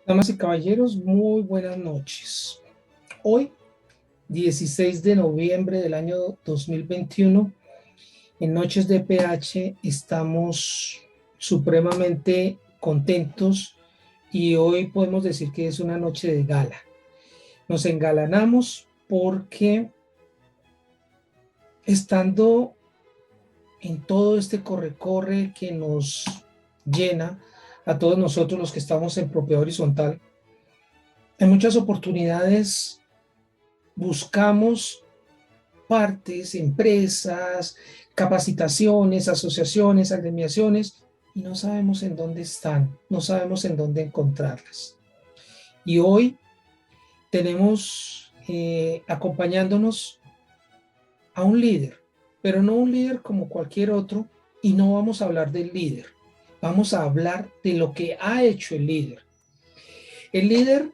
Damas y caballeros, muy buenas noches. Hoy, 16 de noviembre del año 2021, en Noches de PH estamos supremamente contentos y hoy podemos decir que es una noche de gala. Nos engalanamos porque estando en todo este corre-corre que nos llena a todos nosotros los que estamos en propiedad horizontal, en muchas oportunidades buscamos partes, empresas, capacitaciones, asociaciones, agremiaciones, y no sabemos en dónde están, no sabemos en dónde encontrarlas. Y hoy tenemos acompañándonos a un líder, pero no un líder como cualquier otro, y no vamos a hablar del líder, vamos a hablar de lo que ha hecho el líder. El líder,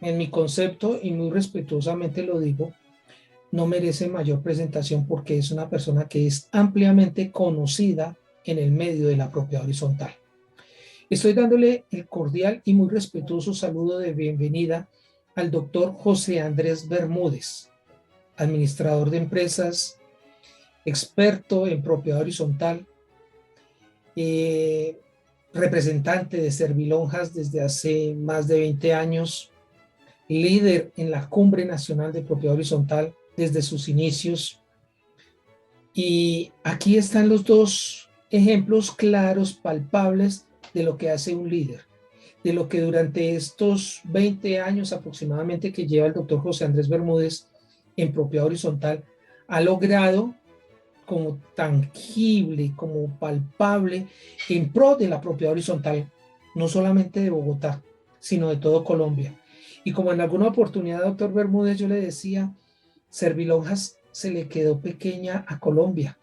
en mi concepto, y muy respetuosamente lo digo, no merece mayor presentación porque es una persona que es ampliamente conocida en el medio de la propiedad horizontal. Estoy dándole el cordial y muy respetuoso saludo de bienvenida al doctor José Andrés Bermúdez, administrador de empresas, experto en propiedad horizontal, representante de Servilonjas desde hace más de 20 años, líder en la Cumbre Nacional de Propiedad Horizontal desde sus inicios. Y aquí están los dos ejemplos claros, palpables de lo que hace un líder, de lo que durante estos 20 años aproximadamente que lleva el doctor José Andrés Bermúdez en propiedad horizontal, ha logrado como tangible, como palpable en pro de la propiedad horizontal, no solamente de Bogotá, sino de todo Colombia. Y como en alguna oportunidad, doctor Bermúdez, yo le decía, Servilonjas se le quedó pequeña a Colombia.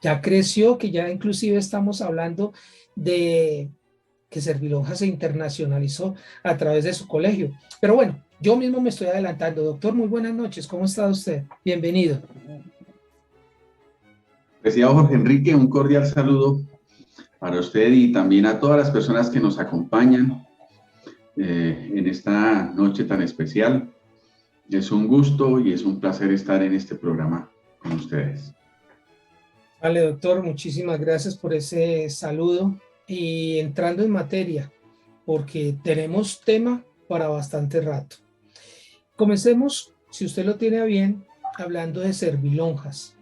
Ya creció, que ya inclusive estamos hablando de que Servilonjas se internacionalizó a través de su colegio. Pero bueno, yo mismo me estoy adelantando. Doctor, muy buenas noches. ¿Cómo está usted? Bienvenido. Apreciado Jorge Enrique, un cordial saludo para usted y también a todas las personas que nos acompañan en esta noche tan especial. Es un gusto y es un placer estar en este programa con ustedes. Vale, doctor, muchísimas gracias por ese saludo y entrando en materia, porque tenemos tema para bastante rato. Comencemos, si usted lo tiene a bien, hablando de Servilonjas.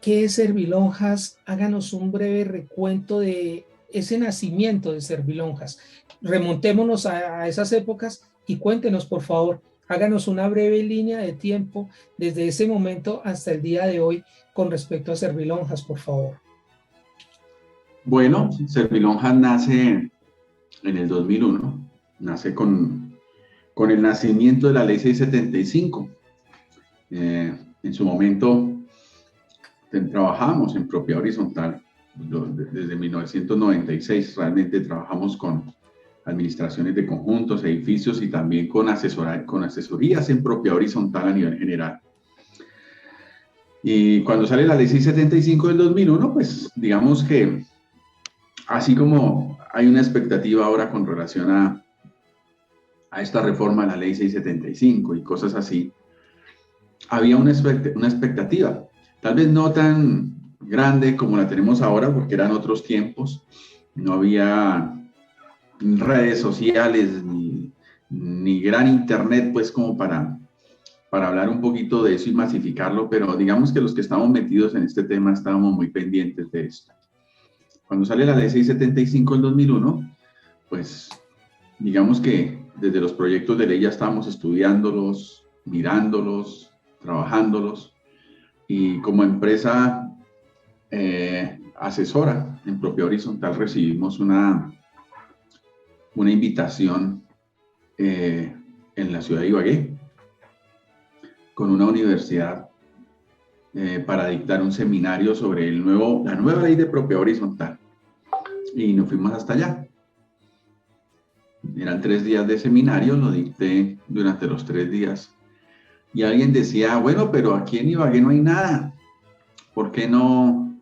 ¿Qué es Servilonjas? Háganos un breve recuento de ese nacimiento de Servilonjas. Remontémonos a esas épocas y cuéntenos, por favor, háganos una breve línea de tiempo desde ese momento hasta el día de hoy con respecto a Servilonjas, por favor. Bueno, Servilonjas nace en el 2001, nace con el nacimiento de la ley 675. En su momento trabajamos en propiedad horizontal desde 1996, realmente trabajamos con administraciones de conjuntos, edificios y también con asesorías en propiedad horizontal a nivel general. Y cuando sale la ley 675 del 2001, pues digamos que así como hay una expectativa ahora con relación a esta reforma de la ley 675 y cosas así, había una expectativa, tal vez no tan grande como la tenemos ahora, porque eran otros tiempos, no había redes sociales ni gran internet, pues como para hablar un poquito de eso y masificarlo, pero digamos que los que estamos metidos en este tema estábamos muy pendientes de esto. Cuando sale la ley 675 en 2001, pues digamos que desde los proyectos de ley ya estábamos estudiándolos, mirándolos, trabajándolos, y como empresa asesora en propiedad horizontal recibimos una invitación en la ciudad de Ibagué con una universidad para dictar un seminario sobre la nueva ley de propiedad horizontal, y nos fuimos hasta allá. Eran 3 días de seminario, lo dicté durante los 3 días. Y alguien decía, bueno, pero aquí en Ibagué no hay nada. ¿Por qué no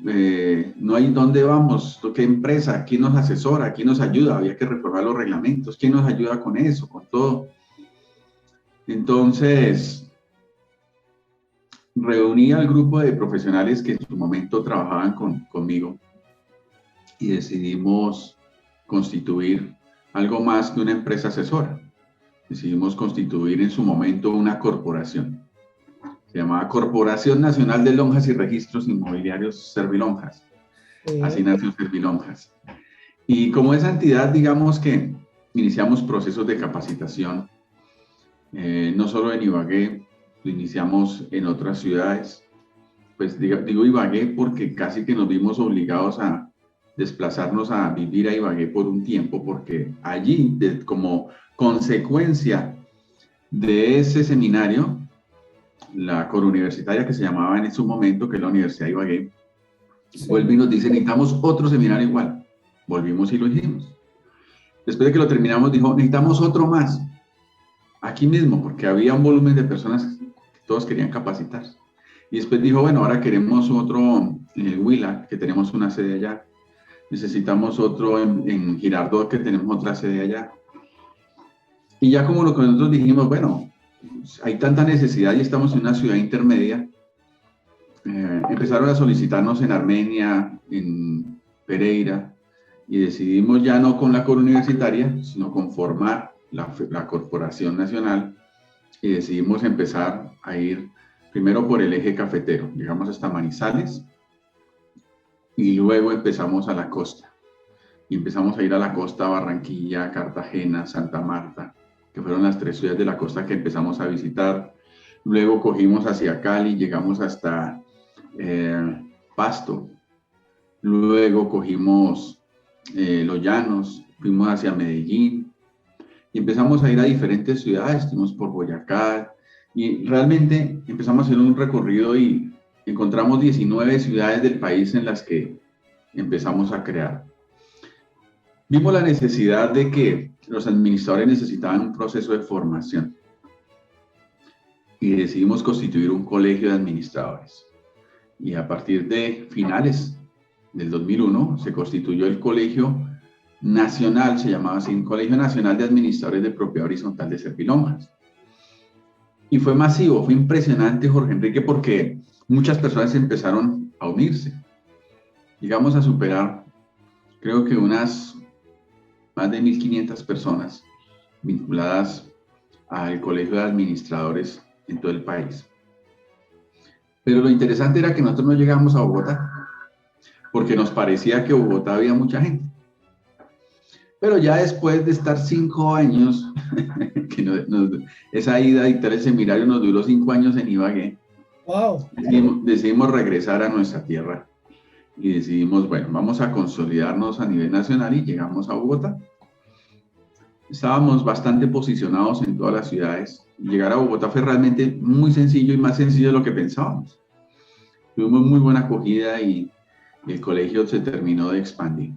no hay dónde vamos, qué empresa, quién nos asesora, quién nos ayuda, había que reformar los reglamentos, quién nos ayuda con eso, con todo. Entonces, reuní al grupo de profesionales que en su momento trabajaban conmigo y decidimos constituir algo más que una empresa asesora. Decidimos constituir en su momento una corporación. Se llamaba Corporación Nacional de Lonjas y Registros Inmobiliarios Servilonjas. Así nació Servilonjas. Y como esa entidad, digamos que iniciamos procesos de capacitación, no solo en Ibagué, lo iniciamos en otras ciudades. Pues digo Ibagué porque casi que nos vimos obligados a desplazarnos a vivir a Ibagué por un tiempo, porque allí, como consecuencia de ese seminario, la coruniversitaria que se llamaba en su momento, que es la Universidad de Ibagué, vuelve y nos dice, necesitamos otro seminario igual. Volvimos y lo hicimos. Después de que lo terminamos, dijo, necesitamos otro más. Aquí mismo, porque había un volumen de personas que todos querían capacitarse. Y después dijo, bueno, ahora queremos otro en el Huila, que tenemos una sede allá. Necesitamos otro en Girardot, que tenemos otra sede allá. Y ya como lo que nosotros dijimos, bueno, hay tanta necesidad y estamos en una ciudad intermedia, empezaron a solicitarnos en Armenia, en Pereira, y decidimos ya no con la coruniversitaria, sino con formar la Corporación Nacional, y decidimos empezar a ir primero por el eje cafetero, llegamos hasta Manizales, y luego empezamos a la costa. Y empezamos a ir a la costa, Barranquilla, Cartagena, Santa Marta, que fueron las 3 ciudades de la costa que empezamos a visitar. Luego cogimos hacia Cali, llegamos hasta Pasto. Luego cogimos Los Llanos, fuimos hacia Medellín. Y empezamos a ir a diferentes ciudades, estuvimos por Boyacá. Y realmente empezamos a hacer un recorrido y encontramos 19 ciudades del país en las que empezamos a crear. Vimos la necesidad de que los administradores necesitaban un proceso de formación y decidimos constituir un colegio de administradores. Y a partir de finales del 2001 se constituyó el Colegio Nacional, se llamaba así, Colegio Nacional de Administradores de Propiedad Horizontal de Servilonjas. Y fue masivo, fue impresionante, Jorge Enrique, porque muchas personas empezaron a unirse. Llegamos a superar, creo que unas más de 1.500 personas vinculadas al Colegio de Administradores en todo el país. Pero lo interesante era que nosotros no llegamos a Bogotá, porque nos parecía que en Bogotá había mucha gente. Pero ya después de estar 5 años, que esa ida a dictar el seminario nos duró 5 años en Ibagué, Wow. Decidimos regresar a nuestra tierra y decidimos, bueno, vamos a consolidarnos a nivel nacional y llegamos a Bogotá. Estábamos bastante posicionados en todas las ciudades. Llegar a Bogotá fue realmente muy sencillo y más sencillo de lo que pensábamos. Tuvimos muy buena acogida y el colegio se terminó de expandir.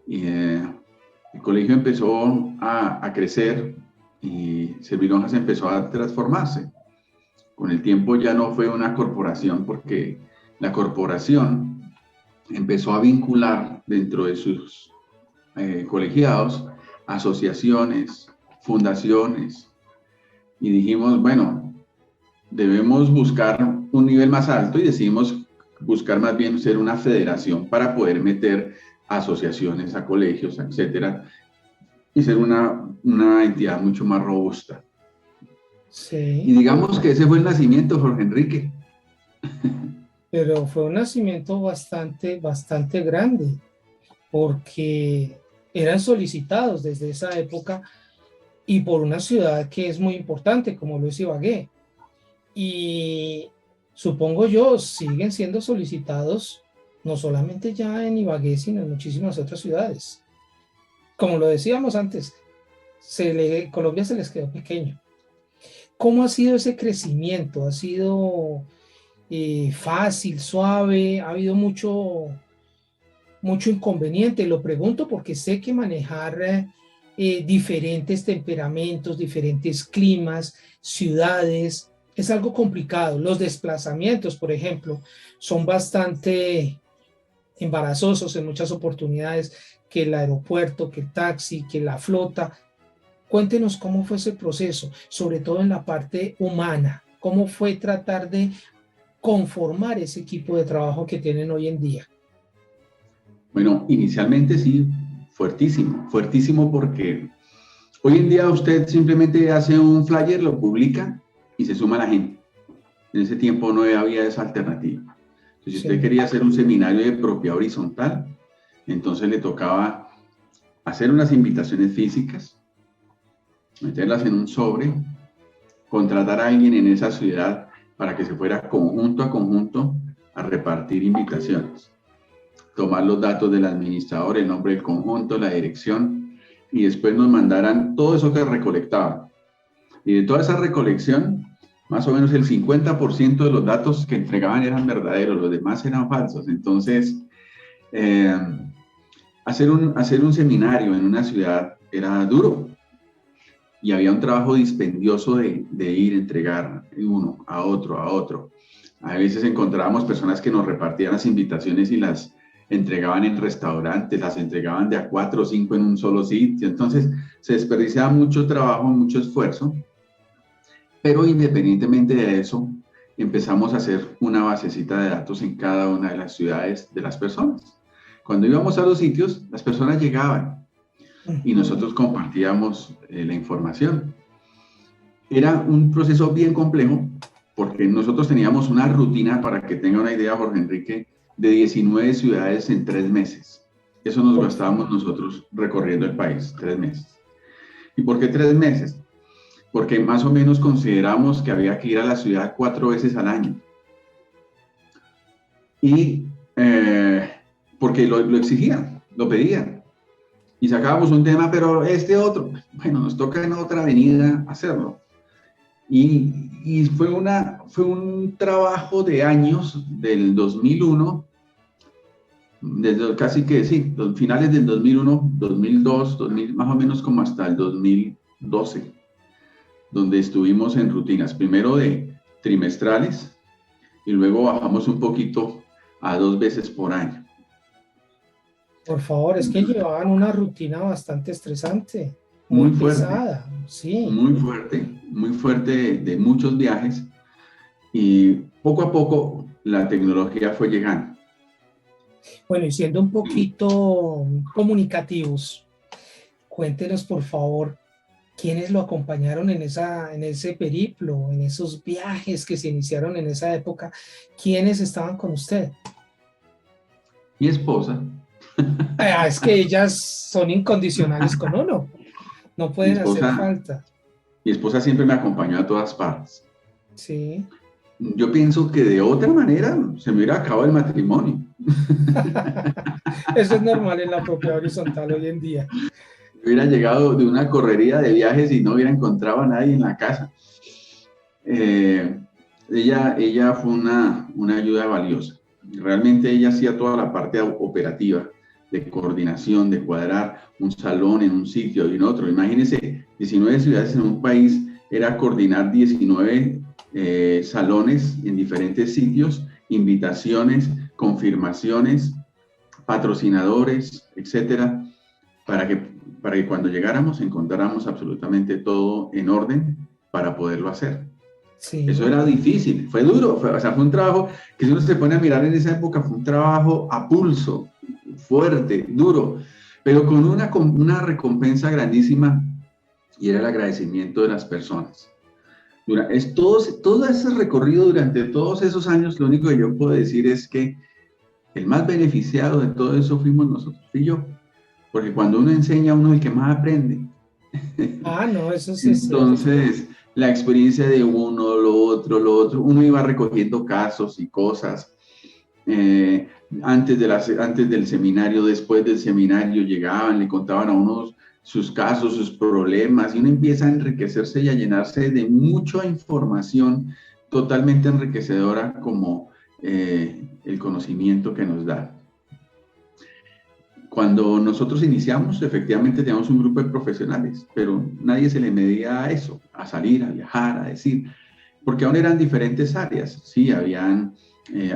Y, el colegio empezó a crecer y Servilonjas empezó a transformarse. Con el tiempo ya no fue una corporación porque la corporación empezó a vincular dentro de sus colegiados asociaciones, fundaciones, y dijimos, bueno, debemos buscar un nivel más alto y decidimos buscar más bien ser una federación para poder meter asociaciones a colegios, etcétera, y ser una entidad mucho más robusta. Sí. Y digamos que ese fue el nacimiento, Jorge Enrique. Pero fue un nacimiento bastante grande, porque eran solicitados desde esa época y por una ciudad que es muy importante, como lo es Ibagué. Y supongo yo, siguen siendo solicitados no solamente ya en Ibagué, sino en muchísimas otras ciudades. Como lo decíamos antes, Colombia se les quedó pequeño. ¿Cómo ha sido ese crecimiento? ¿Ha sido fácil, suave? ¿Ha habido mucho inconveniente? Lo pregunto porque sé que manejar diferentes temperamentos, diferentes climas, ciudades, es algo complicado. Los desplazamientos, por ejemplo, son bastante embarazosos en muchas oportunidades, que el aeropuerto, que el taxi, que la flota. Cuéntenos cómo fue ese proceso, sobre todo en la parte humana. ¿Cómo fue tratar de conformar ese equipo de trabajo que tienen hoy en día? Bueno, inicialmente sí, fuertísimo, fuertísimo porque hoy en día usted simplemente hace un flyer, lo publica y se suma la gente. En ese tiempo no había esa alternativa. Entonces, si usted Sí. quería hacer un seminario de propiedad horizontal, entonces le tocaba hacer unas invitaciones físicas, meterlas en un sobre, contratar a alguien en esa ciudad para que se fuera conjunto a conjunto a repartir invitaciones, tomar los datos del administrador, el nombre del conjunto, la dirección, y después nos mandaran todo eso que recolectaban. Y de toda esa recolección, más o menos el 50% de los datos que entregaban eran verdaderos, los demás eran falsos. Entonces, hacer un seminario en una ciudad era duro y había un trabajo dispendioso de ir, entregar uno a otro, a otro. A veces encontrábamos personas que nos repartían las invitaciones y las entregaban en restaurantes, las entregaban de a 4 o 5 en un solo sitio. Entonces, se desperdiciaba mucho trabajo, mucho esfuerzo. Pero independientemente de eso, empezamos a hacer una basecita de datos en cada una de las ciudades de las personas. Cuando íbamos a los sitios, las personas llegaban y nosotros compartíamos la información. Era un proceso bien complejo porque nosotros teníamos una rutina, para que tenga una idea, Jorge Enrique, de 19 ciudades en 3 meses. Eso nos gastábamos nosotros recorriendo el país, 3 meses. ¿Y por qué 3 meses? Porque más o menos consideramos que había que ir a la ciudad 4 veces al año. Y porque lo exigían, lo pedían. Y sacábamos un tema, pero este otro, bueno, nos toca en otra avenida hacerlo. Y fue un trabajo de años, del 2001, desde casi que sí, los finales del 2001, 2002, 2000, más o menos como hasta el 2012, donde estuvimos en rutinas, primero de trimestrales y luego bajamos un poquito a 2 veces por año. Por favor, es que llevaban una rutina bastante estresante, muy Muy fuerte, pesada, sí. muy fuerte de muchos viajes, y poco a poco la tecnología fue llegando. Bueno, y siendo un poquito comunicativos, cuéntenos por favor quiénes lo acompañaron en ese periplo, en esos viajes que se iniciaron en esa época, quiénes estaban con usted. Mi esposa, Es que ellas son incondicionales con uno, no mi pueden hacer esposa, falta. mi esposa siempre me acompañó a todas partes. Sí. Yo pienso que de otra manera se me hubiera acabado el matrimonio. Eso es normal en la propiedad horizontal hoy en día. Hubiera llegado de una correría de viajes y no hubiera encontrado a nadie en la casa. Ella fue una ayuda valiosa. Realmente ella hacía toda la parte operativa, de coordinación, de cuadrar un salón en un sitio y en otro. Imagínense, 19 ciudades en un país, era coordinar 19 salones en diferentes sitios, invitaciones, confirmaciones, patrocinadores, etcétera, para que cuando llegáramos encontráramos absolutamente todo en orden para poderlo hacer. Sí. Eso era difícil, fue duro, fue un trabajo que, si uno se pone a mirar en esa época, fue un trabajo a pulso, fuerte, duro, pero con una recompensa grandísima, y era el agradecimiento de las personas. Todo ese recorrido durante todos esos años, lo único que yo puedo decir es que el más beneficiado de todo eso fuimos nosotros, fui yo, porque cuando uno enseña, uno es el que más aprende. No, eso sí es cierto. Entonces, la experiencia de uno, lo otro, uno iba recogiendo casos y cosas. Antes del seminario, después del seminario, llegaban, le contaban a uno sus casos, sus problemas, y uno empieza a enriquecerse y a llenarse de mucha información totalmente enriquecedora, como el conocimiento que nos da. Cuando nosotros iniciamos, efectivamente teníamos un grupo de profesionales, pero nadie se le medía a eso, a salir, a viajar, a decir. porque aún eran diferentes áreas, sí, habían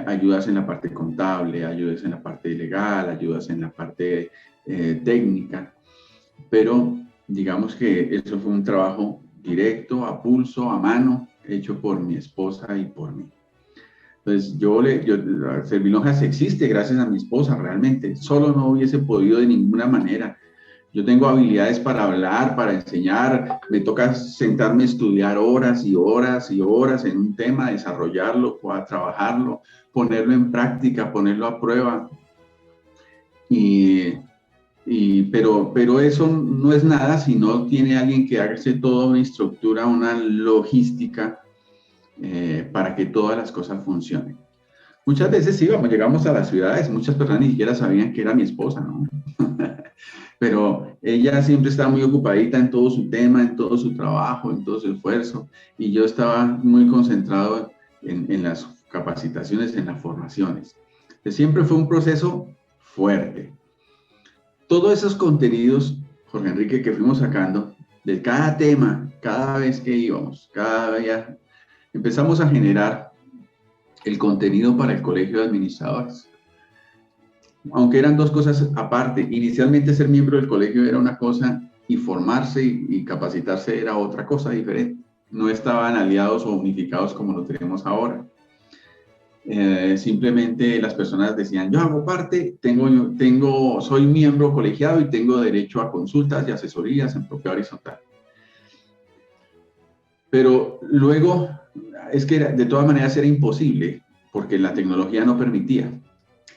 ayudas en la parte contable, ayudas en la parte legal, ayudas en la parte técnica, pero digamos que eso fue un trabajo directo, a pulso, a mano, hecho por mi esposa y por mí. Entonces, Servilonjas existe gracias a mi esposa, realmente. Solo no hubiese podido de ninguna manera. Yo tengo habilidades para hablar, para enseñar. Me toca sentarme a estudiar horas y horas y horas en un tema, desarrollarlo, a trabajarlo, ponerlo en práctica, ponerlo a prueba. Pero eso no es nada si no tiene alguien que haga toda una estructura, una logística para que todas las cosas funcionen. Muchas veces llegamos a las ciudades, muchas personas ni siquiera sabían que era mi esposa, ¿no? Pero ella siempre estaba muy ocupadita en todo su tema, en todo su trabajo, en todo su esfuerzo, y yo estaba muy concentrado en las capacitaciones, en las formaciones. Entonces, siempre fue un proceso fuerte. Todos esos contenidos, Jorge Enrique, que fuimos sacando, de cada tema, cada vez que íbamos, cada día, empezamos a generar el contenido para el Colegio de Administradores. Aunque eran dos cosas aparte. Inicialmente ser miembro del colegio era una cosa y formarse y capacitarse era otra cosa diferente. No estaban aliados o unificados como lo tenemos ahora. Simplemente las personas decían, yo hago parte, soy miembro colegiado y tengo derecho a consultas y asesorías en propiedad horizontal. Pero luego, es que de todas maneras era imposible, porque la tecnología no permitía.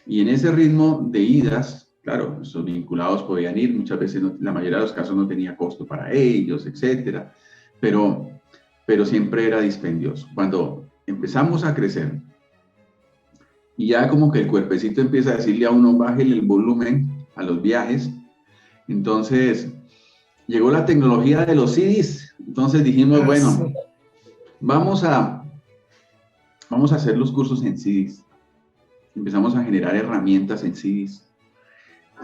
Y en ese ritmo de idas, claro, esos vinculados podían ir, muchas veces la mayoría de los casos no tenía costo para ellos, etcétera, pero siempre era dispendioso. Cuando empezamos a crecer, y ya como que el cuerpecito empieza a decirle a uno, bájele el volumen a los viajes, entonces llegó la tecnología de los CDs, entonces dijimos, bueno, sí. vamos a hacer los cursos en CDs. Empezamos a generar herramientas en CDs.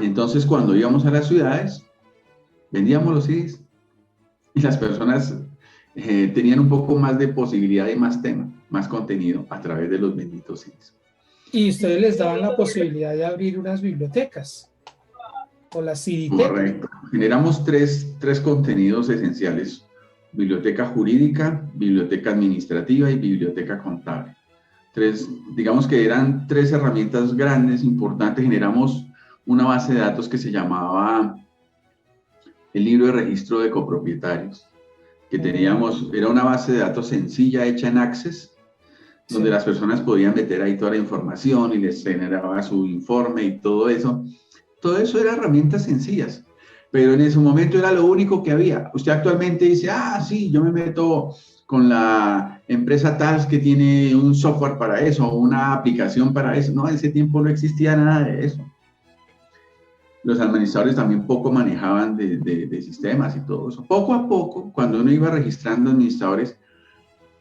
Entonces, cuando íbamos a las ciudades, vendíamos los CDs y las personas tenían un poco más de posibilidad y más tema, más contenido a través de los benditos CDs. Y ustedes les daban la posibilidad de abrir unas bibliotecas o la CDTeca. Correcto. Generamos tres contenidos esenciales: biblioteca jurídica, biblioteca administrativa y biblioteca contable. Digamos que eran tres herramientas grandes, importantes. Generamos una base de datos que se llamaba el libro de registro de copropietarios, que era una base de datos sencilla hecha en Access, donde las personas podían meter ahí toda la información y les generaba su informe y todo eso. Todo eso eran herramientas sencillas, pero en ese momento era lo único que había. Usted actualmente dice, sí, yo me meto con la empresa tal que tiene un software para eso, o una aplicación para eso. No, en ese tiempo no existía nada de eso. Los administradores también poco manejaban de sistemas y todo eso. Poco a poco, cuando uno iba registrando administradores,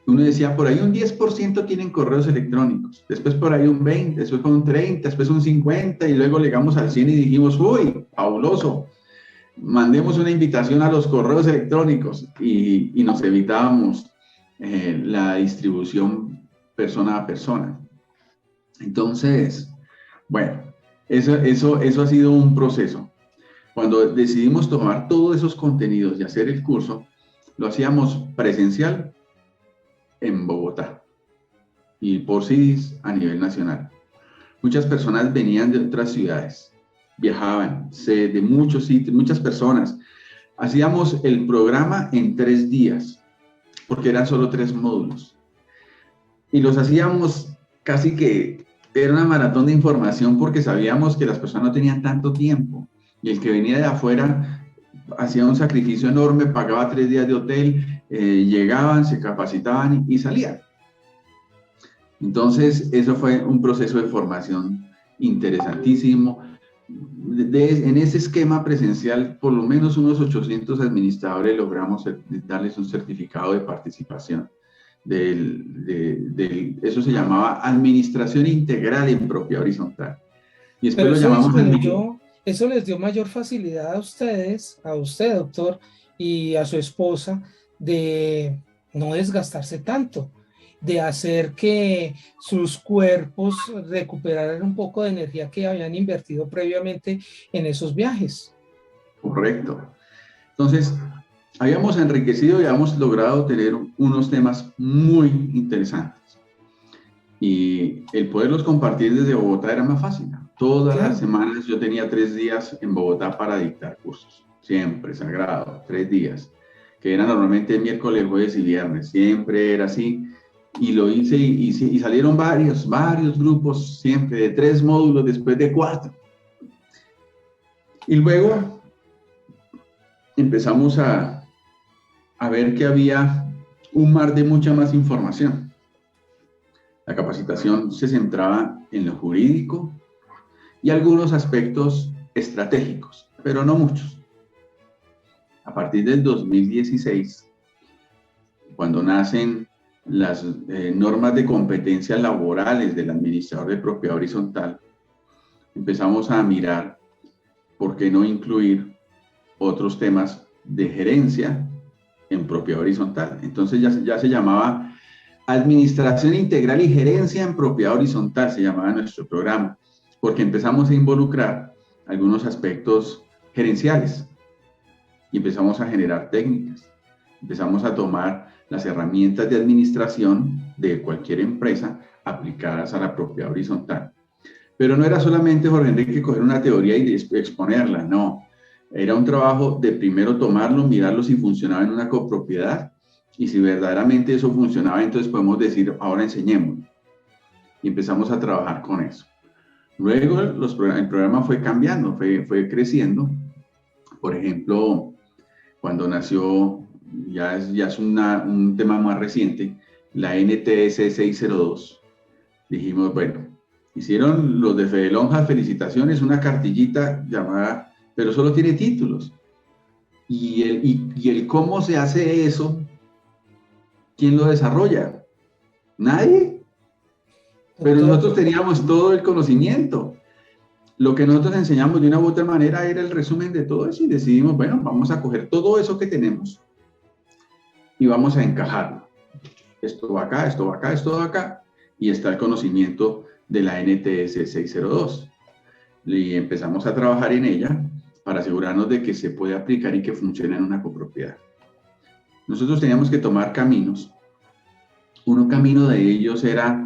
uno decía, por ahí un 10% tienen correos electrónicos, después por ahí un 20, después un 30, después un 50, y luego llegamos al 100 y dijimos, uy, fabuloso, mandemos una invitación a los correos electrónicos, y nos evitábamos la distribución persona a persona. Entonces, bueno, eso ha sido un proceso. Cuando decidimos tomar todos esos contenidos y hacer el curso, lo hacíamos presencial en Bogotá y por CIDIS a nivel nacional. Muchas personas venían de otras ciudades, viajaban de muchos sitios, muchas personas. Hacíamos el programa en 3 días, porque eran solo 3 módulos. Y los hacíamos casi que era una maratón de información, porque sabíamos que las personas no tenían tanto tiempo. Y el que venía de afuera hacía un sacrificio enorme, pagaba 3 días de hotel, llegaban, se capacitaban y salían. Entonces, eso fue un proceso de formación interesantísimo. En ese esquema presencial, por lo menos unos 800 administradores logramos darles un certificado de participación. Eso se llamaba Administración Integral en Propiedad Horizontal. Y después Pero lo llamamos... eso les dio mayor facilidad a ustedes, a usted, doctor, y a su esposa, de no desgastarse tanto de hacer que sus cuerpos recuperaran un poco de energía que habían invertido previamente en esos viajes. Correcto. Entonces, habíamos enriquecido y habíamos logrado tener unos temas muy interesantes. Y el poderlos compartir desde Bogotá era más fácil. Todas Claro. las semanas yo tenía 3 días en Bogotá para dictar cursos. Siempre, sagrado, 3 días. Que eran normalmente miércoles, jueves y viernes. Siempre era así. Y lo hice y salieron varios grupos, siempre de 3 módulos, después de 4. Y luego empezamos a ver que había un mar de mucha más información. La capacitación se centraba en lo jurídico y algunos aspectos estratégicos, pero no muchos. A partir del 2016, cuando nacen las normas de competencias laborales del administrador de propiedad horizontal, empezamos a mirar por qué no incluir otros temas de gerencia en propiedad horizontal. Entonces ya se llamaba Administración Integral y Gerencia en Propiedad Horizontal, se llamaba nuestro programa, porque empezamos a involucrar algunos aspectos gerenciales y empezamos a generar técnicas. Empezamos a tomar las herramientas de administración de cualquier empresa aplicadas a la propiedad horizontal. Pero no era solamente, Jorge Enrique, coger una teoría y exponerla, no. Era un trabajo de primero tomarlo, mirarlo si funcionaba en una copropiedad, y si verdaderamente eso funcionaba, entonces podemos decir, ahora enseñémoslo. Y empezamos a trabajar con eso. Luego el programa fue cambiando, fue creciendo. Por ejemplo, cuando nació, ya es un tema más reciente, la NTS 602, dijimos, bueno, hicieron los de Fede Lonjas, felicitaciones, una cartillita llamada, pero solo tiene títulos. Y el cómo se hace eso, ¿quién lo desarrolla? Nadie. Pero nosotros teníamos todo el conocimiento. Lo que nosotros enseñamos de una u otra manera era el resumen de todo eso y decidimos, bueno, vamos a coger todo eso que tenemos y vamos a encajarlo. Esto va acá, esto va acá, esto va acá. Y está el conocimiento de la NTS 602. Y empezamos a trabajar en ella para asegurarnos de que se puede aplicar y que funcione en una copropiedad. Nosotros teníamos que tomar caminos. Un camino de ellos era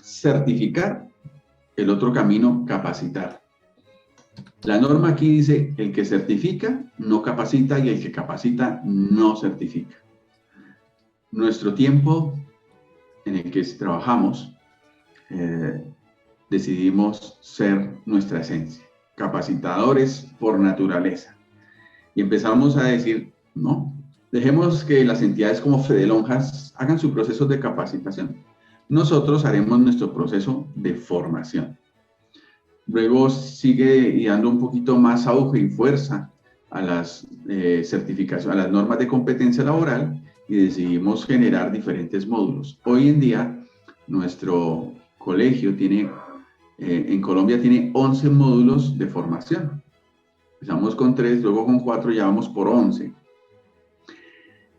certificar, el otro camino, capacitar. La norma aquí dice, el que certifica no capacita y el que capacita no certifica. Nuestro tiempo en el que trabajamos, decidimos ser nuestra esencia, capacitadores por naturaleza. Y empezamos a decir, no, dejemos que las entidades como Fede Lonjas hagan su proceso de capacitación. Nosotros haremos nuestro proceso de formación. Luego sigue dando un poquito más auge y fuerza a las certificaciones, a las normas de competencia laboral, y decidimos generar diferentes módulos. Hoy en día, nuestro colegio tiene, en Colombia tiene 11 módulos de formación. Empezamos con 3, luego con 4, ya vamos por 11.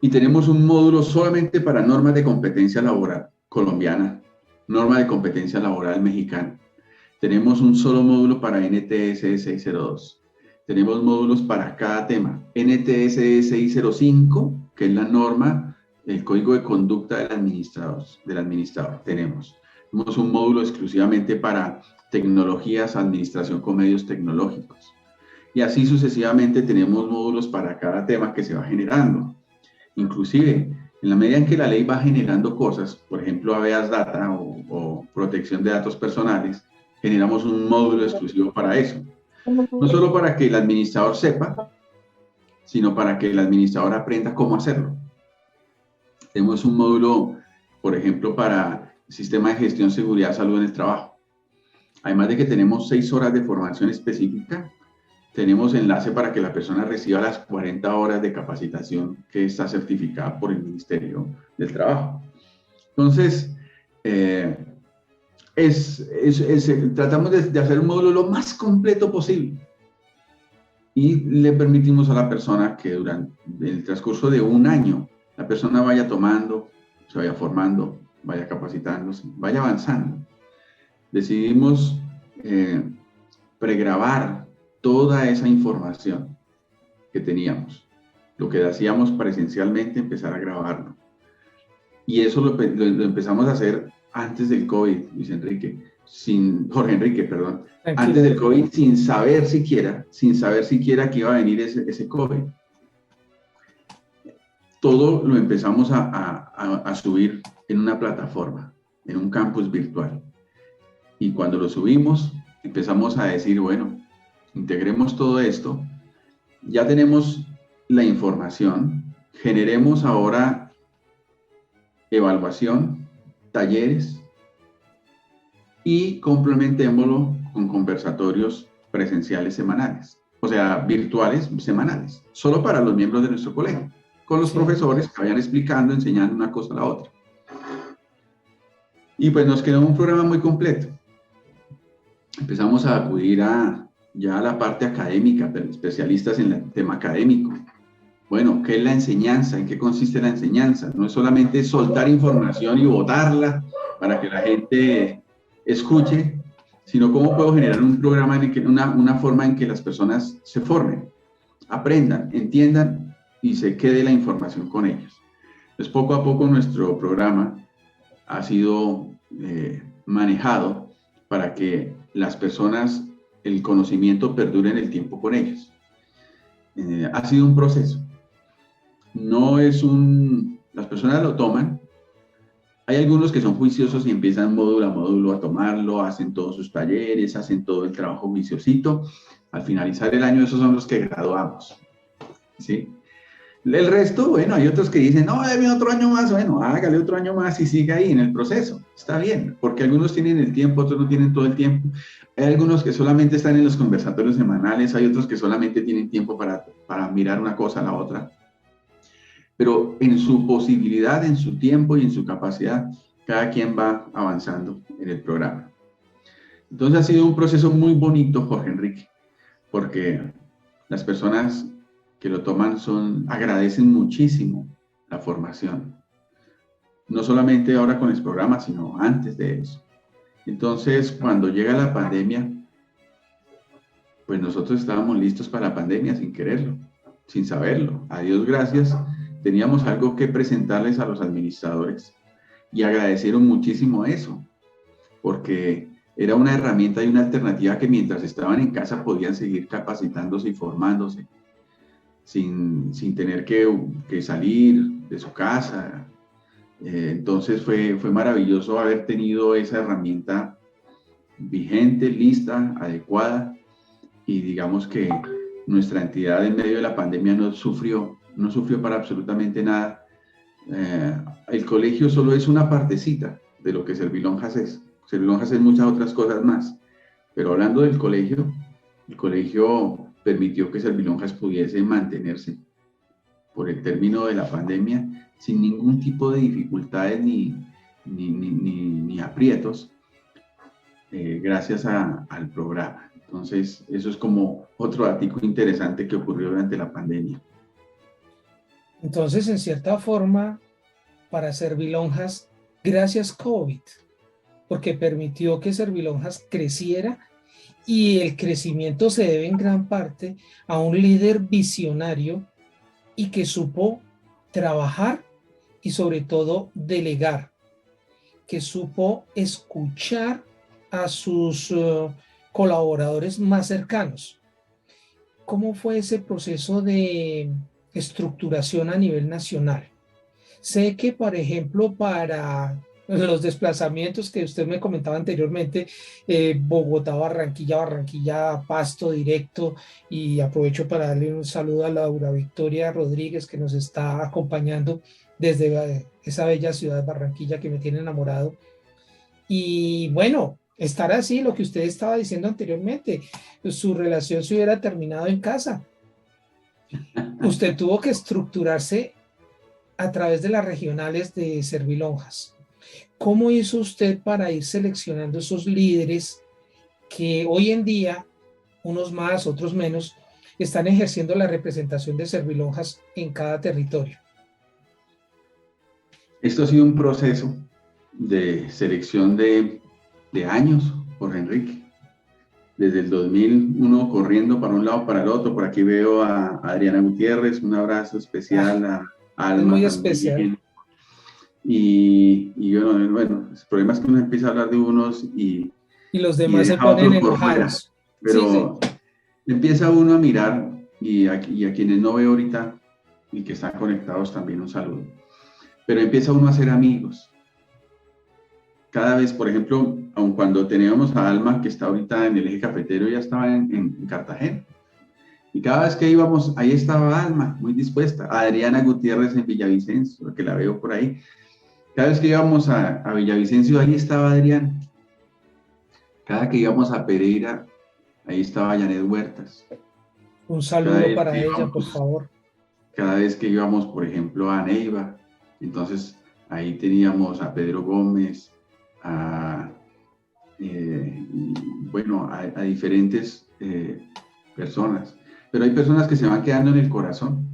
Y tenemos un módulo solamente para normas de competencia laboral colombiana, norma de competencia laboral mexicana. Tenemos un solo módulo para NTS 602. Tenemos módulos para cada tema. NTS 605, que es la norma, el código de conducta del administrador. Tenemos un módulo exclusivamente para tecnologías, administración con medios tecnológicos. Y así sucesivamente tenemos módulos para cada tema que se va generando. Inclusive, en la medida en que la ley va generando cosas, por ejemplo, habeas data o protección de datos personales, generamos un módulo exclusivo para eso. No solo para que el administrador sepa, sino para que el administrador aprenda cómo hacerlo. Tenemos un módulo, por ejemplo, para el sistema de gestión, seguridad, salud en el trabajo. Además de que tenemos 6 horas de formación específica, tenemos enlace para que la persona reciba las 40 horas de capacitación que está certificada por el Ministerio del Trabajo. Entonces, tratamos de hacer un módulo lo más completo posible y le permitimos a la persona que durante el transcurso de un año la persona vaya tomando, se vaya formando, vaya capacitándose, vaya avanzando. Decidimos pregrabar toda esa información que teníamos. Lo que hacíamos presencialmente, empezar a grabarlo. Y eso lo empezamos a hacer antes del COVID, Jorge Enrique, perdón, Tranquilo. Antes del COVID, sin saber siquiera que iba a venir ese COVID. Todo lo empezamos a subir en una plataforma, en un campus virtual. Y cuando lo subimos, empezamos a decir, bueno, integremos todo esto, ya tenemos la información, generemos ahora evaluación, talleres y complementémoslo con conversatorios presenciales semanales, o sea, virtuales semanales, solo para los miembros de nuestro colegio, con los profesores que vayan explicando, enseñando una cosa a la otra. Y pues nos quedó un programa muy completo. Empezamos a acudir ya a la parte académica, especialistas en el tema académico. Bueno, ¿qué es la enseñanza? ¿En qué consiste la enseñanza? No es solamente soltar información y botarla para que la gente escuche, sino cómo puedo generar un programa, una forma en que las personas se formen, aprendan, entiendan y se quede la información con ellos. Entonces, poco a poco nuestro programa ha sido manejado para que las personas, el conocimiento perdure en el tiempo con ellos. Ha sido un proceso. No es las personas lo toman. Hay algunos que son juiciosos y empiezan módulo a módulo a tomarlo, hacen todos sus talleres, hacen todo el trabajo juiciosito. Al finalizar el año, esos son los que graduamos, ¿sí? El resto, bueno, hay otros que dicen, no, dame otro año más, bueno, hágale otro año más y siga ahí en el proceso. Está bien, porque algunos tienen el tiempo, otros no tienen todo el tiempo. Hay algunos que solamente están en los conversatorios semanales, hay otros que solamente tienen tiempo para mirar una cosa a la otra. Pero en su posibilidad, en su tiempo y en su capacidad, cada quien va avanzando en el programa. Entonces ha sido un proceso muy bonito, Jorge Enrique, porque las personas que lo toman agradecen muchísimo la formación. No solamente ahora con el programa, sino antes de eso. Entonces, cuando llega la pandemia, pues nosotros estábamos listos para la pandemia sin quererlo, sin saberlo. A Dios gracias, teníamos algo que presentarles a los administradores y agradecieron muchísimo eso, porque era una herramienta y una alternativa que mientras estaban en casa podían seguir capacitándose y formándose sin tener que salir de su casa. Entonces fue maravilloso haber tenido esa herramienta vigente, lista, adecuada, y digamos que nuestra entidad en medio de la pandemia no sufrió para absolutamente nada. El colegio solo es una partecita de lo que Servilonjas es. Servilonjas es muchas otras cosas más, pero hablando del colegio, el colegio permitió que Servilonjas pudiese mantenerse por el término de la pandemia sin ningún tipo de dificultades ni aprietos, gracias al programa. Entonces, eso es como otro artículo interesante que ocurrió durante la pandemia. Entonces, en cierta forma, para Servilonjas, gracias COVID, porque permitió que Servilonjas creciera, y el crecimiento se debe en gran parte a un líder visionario y que supo trabajar y sobre todo delegar, que supo escuchar a sus colaboradores más cercanos. ¿Cómo fue ese proceso de estructuración a nivel nacional? Sé que, por ejemplo, para los desplazamientos que usted me comentaba anteriormente, Bogotá, Barranquilla, Pasto directo, y aprovecho para darle un saludo a Laura Victoria Rodríguez, que nos está acompañando desde esa bella ciudad de Barranquilla que me tiene enamorado. Y bueno, estar así, lo que usted estaba diciendo anteriormente, su relación se hubiera terminado en casa. Usted tuvo que estructurarse a través de las regionales de Servilonjas. ¿Cómo hizo usted para ir seleccionando esos líderes que hoy en día, unos más, otros menos, están ejerciendo la representación de Servilonjas en cada territorio? Esto ha sido un proceso de selección de años, Jorge Enrique. Desde el 2001 corriendo para un lado, para el otro. Por aquí veo a Adriana Gutiérrez, un abrazo especial, a Es Alma muy especial. también. Y bueno, el problema es que uno empieza a hablar de unos Y los y demás se deja a ponen otros por fuera. enojados. Sí, sí. Pero empieza uno a mirar y a quienes no veo ahorita y que están conectados también un saludo. Pero empieza uno a hacer amigos. Cada vez, por ejemplo, aun cuando teníamos a Alma, que está ahorita en el eje cafetero, ya estaba en Cartagena. Y cada vez que íbamos, ahí estaba Alma, muy dispuesta. Adriana Gutiérrez en Villavicencio, que la veo por ahí. Cada vez que íbamos a Villavicencio, ahí estaba Adriana. Cada que íbamos a Pereira, ahí estaba Janet Huertas. Un Cada saludo vez para que ella, por íbamos, favor. cada vez que íbamos, por ejemplo, a Neiva, entonces ahí teníamos a Pedro Gómez, a, bueno, a diferentes personas. Pero hay personas que se van quedando en el corazón.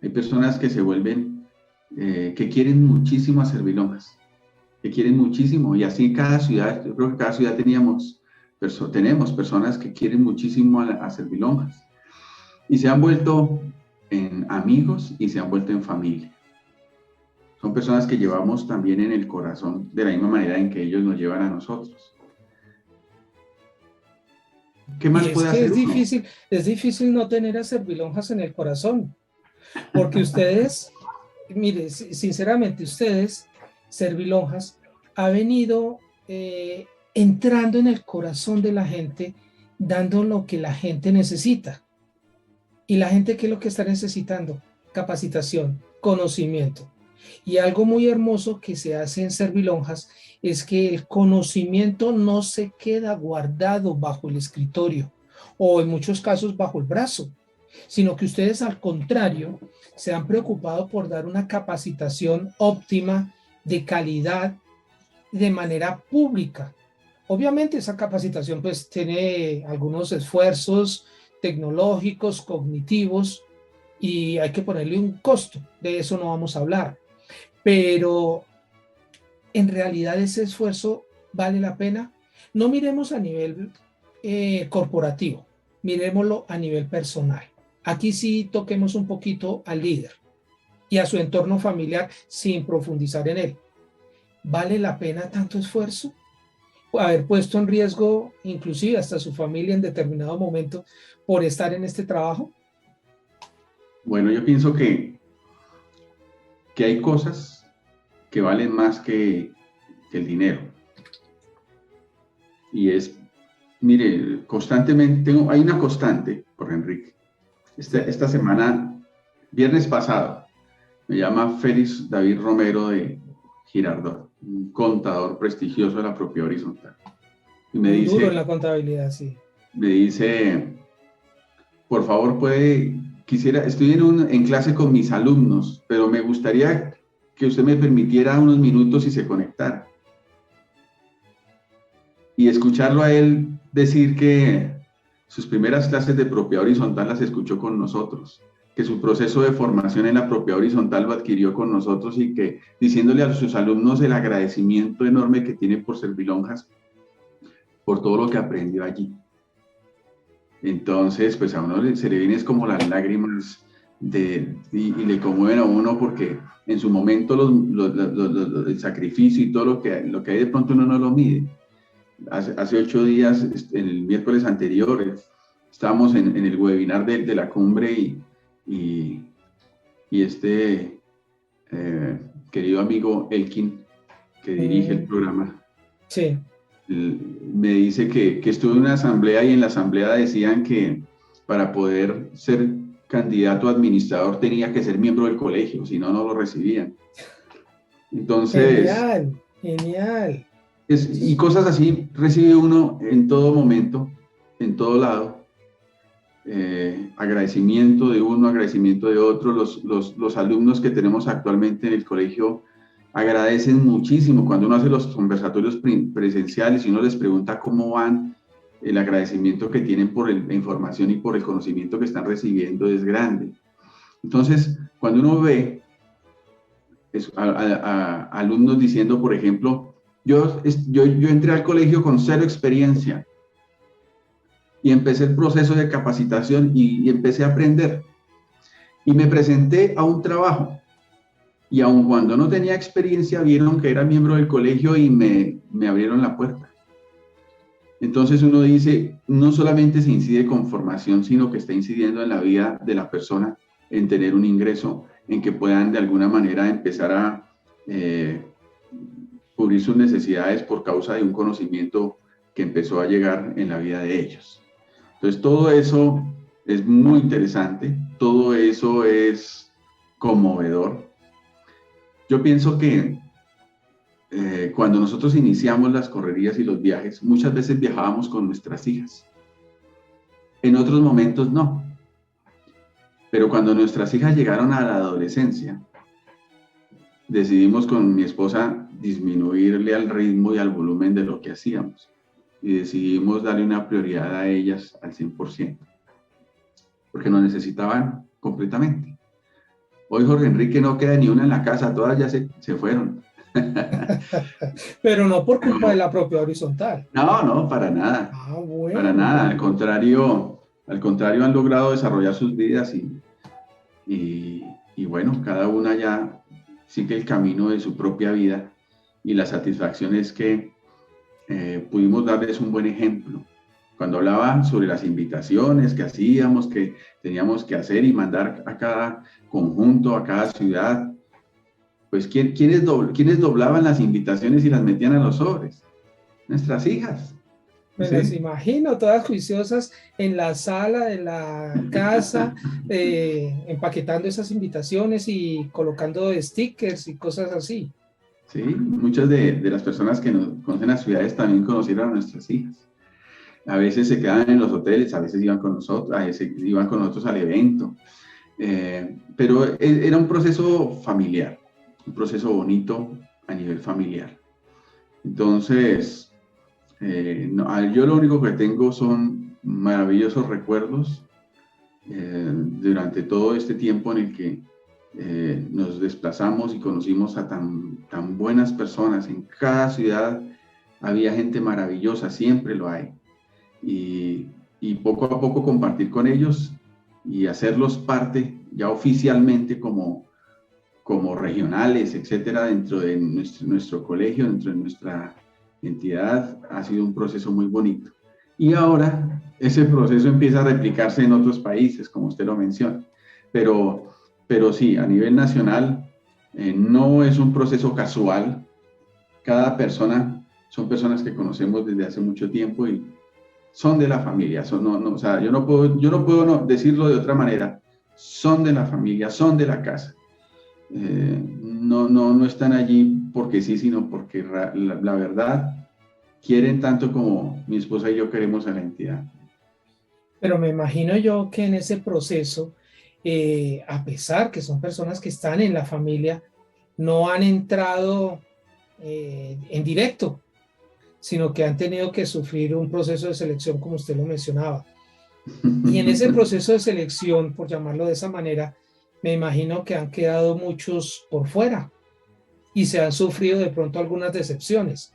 Hay personas que se vuelven, que quieren muchísimo a Servilongas, que quieren muchísimo. Y así cada ciudad, yo creo que cada ciudad tenemos personas que quieren muchísimo a Servilongas. Y se han vuelto en amigos y se han vuelto en familia. Son personas que llevamos también en el corazón de la misma manera en que ellos nos llevan a nosotros. ¿Qué Y más es puede que hacer uno? es difícil no tener a Servilonjas en el corazón, porque ustedes, mire, sinceramente, ustedes, Servilonjas, ha venido entrando en el corazón de la gente, dando lo que la gente necesita. ¿Y la gente qué es lo que está necesitando? Capacitación, conocimiento. Y algo muy hermoso que se hace en Servilonjas es que el conocimiento no se queda guardado bajo el escritorio o en muchos casos bajo el brazo, sino que ustedes al contrario se han preocupado por dar una capacitación óptima, de calidad, de manera pública. Obviamente esa capacitación pues tiene algunos esfuerzos tecnológicos, cognitivos, y hay que ponerle un costo. De eso no vamos a hablar. Pero en realidad ese esfuerzo vale la pena. No miremos a nivel corporativo, miremoslo a nivel personal. Aquí sí toquemos un poquito al líder y a su entorno familiar sin profundizar en él. ¿Vale la pena tanto esfuerzo? Haber puesto en riesgo inclusive hasta su familia en determinado momento por estar en este trabajo. Bueno, yo pienso que hay cosas que valen más que el dinero. Y es, mire, constantemente, hay una constante, por Enrique. Esta semana, viernes pasado, me llama Félix David Romero de Girardot, un contador prestigioso de la propiedad horizontal. Y Un duro en la contabilidad, sí. me dice, por favor, estoy en clase con mis alumnos, pero me gustaría que usted me permitiera unos minutos y se conectara. Y escucharlo a él decir que sus primeras clases de propiedad horizontal las escuchó con nosotros, que su proceso de formación en la propiedad horizontal lo adquirió con nosotros y que diciéndole a sus alumnos el agradecimiento enorme que tiene por Servilonjas, por todo lo que aprendió allí. Entonces, pues a uno se le vienen como las lágrimas y le conmueven a uno porque en su momento el sacrificio y todo lo que hay de pronto uno no lo mide. Hace 8 días, en el miércoles anterior, estábamos en el webinar de la cumbre y este querido amigo Elkin, que dirige el programa, Sí. me dice que estuvo en una asamblea y en la asamblea decían que para poder ser candidato a administrador tenía que ser miembro del colegio, si no, no lo recibían. Entonces, Genial, genial. y cosas así recibe uno en todo momento, en todo lado. Agradecimiento de uno, agradecimiento de otro. Los alumnos que tenemos actualmente en el colegio agradecen muchísimo cuando uno hace los conversatorios presenciales y uno les pregunta cómo van, el agradecimiento que tienen por la información y por el conocimiento que están recibiendo es grande. Entonces, cuando uno ve alumnos diciendo, por ejemplo, yo entré al colegio con cero experiencia y empecé el proceso de capacitación y empecé a aprender. Y me presenté a un trabajo y aun cuando no tenía experiencia, vieron que era miembro del colegio y me abrieron la puerta. Entonces uno dice, no solamente se incide con formación, sino que está incidiendo en la vida de la persona, en tener un ingreso, en que puedan de alguna manera empezar a cubrir sus necesidades por causa de un conocimiento que empezó a llegar en la vida de ellos. Entonces todo eso es muy interesante, todo eso es conmovedor. Yo pienso que cuando nosotros iniciamos las correrías y los viajes, muchas veces viajábamos con nuestras hijas. En otros momentos no. Pero cuando nuestras hijas llegaron a la adolescencia, decidimos con mi esposa disminuirle al ritmo y al volumen de lo que hacíamos. Y decidimos darle una prioridad a ellas al 100%. Porque nos necesitaban completamente. Hoy Jorge Enrique no queda ni una en la casa, todas ya se fueron. Pero no por culpa de la propia horizontal. No, no, para nada. Ah, bueno. Para nada, al contrario han logrado desarrollar sus vidas y bueno, cada una ya sigue el camino de su propia vida y la satisfacción es que pudimos darles un buen ejemplo. Cuando hablaba sobre las invitaciones que hacíamos, que teníamos que hacer y mandar a cada conjunto, a cada ciudad, pues ¿quiénes doblaban las invitaciones y las metían a los sobres? Nuestras hijas. Me las imagino todas juiciosas en la sala de la casa, empaquetando esas invitaciones y colocando stickers y cosas así. Sí, muchas de las personas que nos conocen las ciudades también conocieron a nuestras hijas. A veces se quedaban en los hoteles, a veces iban con nosotros, a veces iban con nosotros al evento. Pero era un proceso familiar, un proceso bonito a nivel familiar. Entonces, yo lo único que tengo son maravillosos recuerdos durante todo este tiempo en el que nos desplazamos y conocimos a tan buenas personas. En cada ciudad había gente maravillosa, siempre lo hay. Y poco a poco compartir con ellos y hacerlos parte ya oficialmente como regionales, etcétera, dentro de nuestro colegio, dentro de nuestra entidad, ha sido un proceso muy bonito. Y ahora ese proceso empieza a replicarse en otros países, como usted lo menciona. Pero sí, a nivel nacional no es un proceso casual. Cada persona, son personas que conocemos desde hace mucho tiempo y son de la familia. O sea, yo no puedo decirlo de otra manera. Son de la familia, son de la casa. No están allí porque sí, sino porque la verdad quieren tanto como mi esposa y yo queremos a la entidad. Pero me imagino yo que en ese proceso, a pesar que son personas que están en la familia, no han entrado en directo, sino que han tenido que sufrir un proceso de selección, como usted lo mencionaba. Y en ese proceso de selección, por llamarlo de esa manera, me imagino que han quedado muchos por fuera y se han sufrido de pronto algunas decepciones.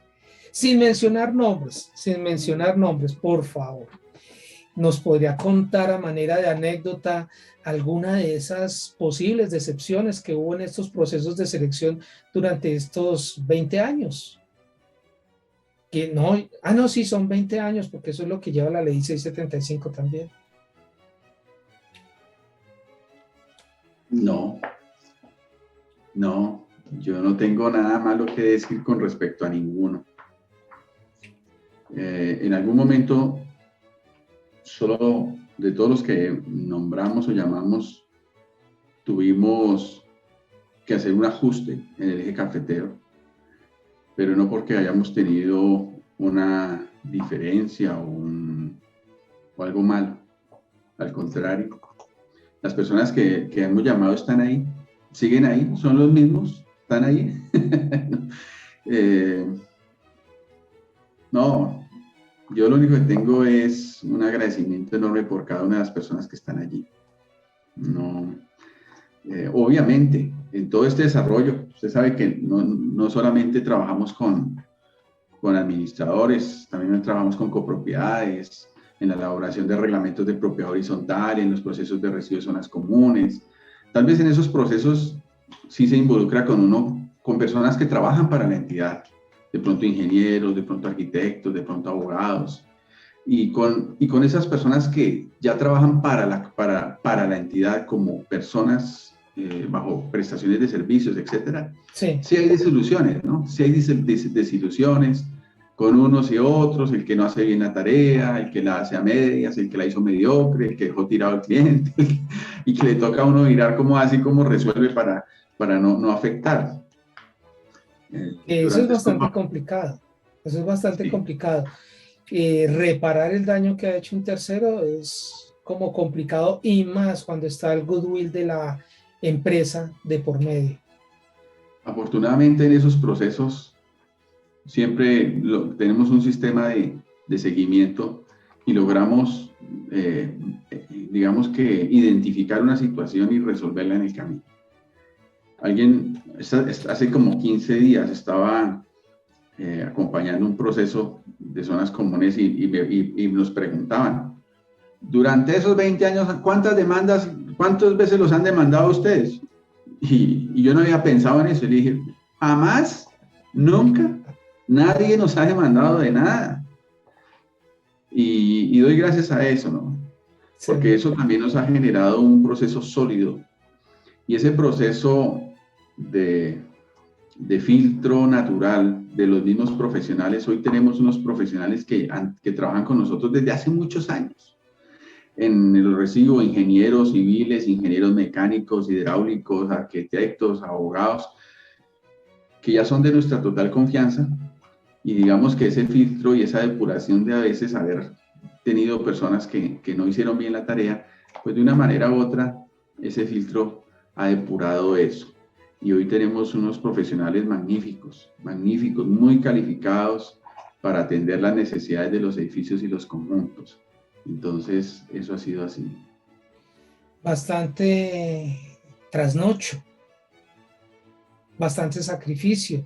Sin mencionar nombres, por favor. ¿Nos podría contar a manera de anécdota alguna de esas posibles decepciones que hubo en estos procesos de selección durante estos 20 años? Que no, sí, son 20 años, porque eso es lo que lleva la ley 675 también. No, yo no tengo nada malo que decir con respecto a ninguno. En algún momento, solo de todos los que nombramos o llamamos, tuvimos que hacer un ajuste en el eje cafetero, pero no porque hayamos tenido una diferencia o algo malo. Al contrario, las personas que hemos llamado están ahí, siguen ahí, son los mismos, están ahí. No, yo lo único que tengo es un agradecimiento enorme por cada una de las personas que están allí. No, obviamente, en todo este desarrollo. Usted sabe que no solamente trabajamos con administradores, también trabajamos con copropiedades, en la elaboración de reglamentos de propiedad horizontal, en los procesos de residuos de zonas comunes. Tal vez en esos procesos sí se involucra con personas que trabajan para la entidad, de pronto ingenieros, de pronto arquitectos, de pronto abogados, y con esas personas que ya trabajan para la entidad como personas bajo prestaciones de servicios, etcétera. Sí. Sí hay desilusiones, ¿no? Sí hay desilusiones con unos y otros, el que no hace bien la tarea, el que la hace a medias, el que la hizo mediocre, el que dejó tirado al cliente, y que le toca a uno mirar cómo hace y cómo resuelve para no afectar. Eso es bastante complicado. Eso es bastante complicado. Reparar el daño que ha hecho un tercero es como complicado, y más cuando está el goodwill de la empresa de por medio. Afortunadamente en esos procesos siempre tenemos un sistema de seguimiento y logramos, digamos que, identificar una situación y resolverla en el camino. Hace como 15 días estaba acompañando un proceso de zonas comunes y nos preguntaban, durante esos 20 años, ¿cuántas veces los han demandado a ustedes? Y yo no había pensado en eso. Le dije, jamás, nunca, nadie nos ha demandado de nada. Y doy gracias a eso, ¿no? Porque eso también nos ha generado un proceso sólido. Y ese proceso de filtro natural de los mismos profesionales, hoy tenemos unos profesionales que trabajan con nosotros desde hace muchos años. En el recibo, ingenieros civiles, ingenieros mecánicos, hidráulicos, arquitectos, abogados, que ya son de nuestra total confianza, y digamos que ese filtro y esa depuración de a veces haber tenido personas que no hicieron bien la tarea, pues de una manera u otra, ese filtro ha depurado eso. Y hoy tenemos unos profesionales magníficos, muy calificados para atender las necesidades de los edificios y los conjuntos. Entonces, eso ha sido así. Bastante trasnocho, bastante sacrificio,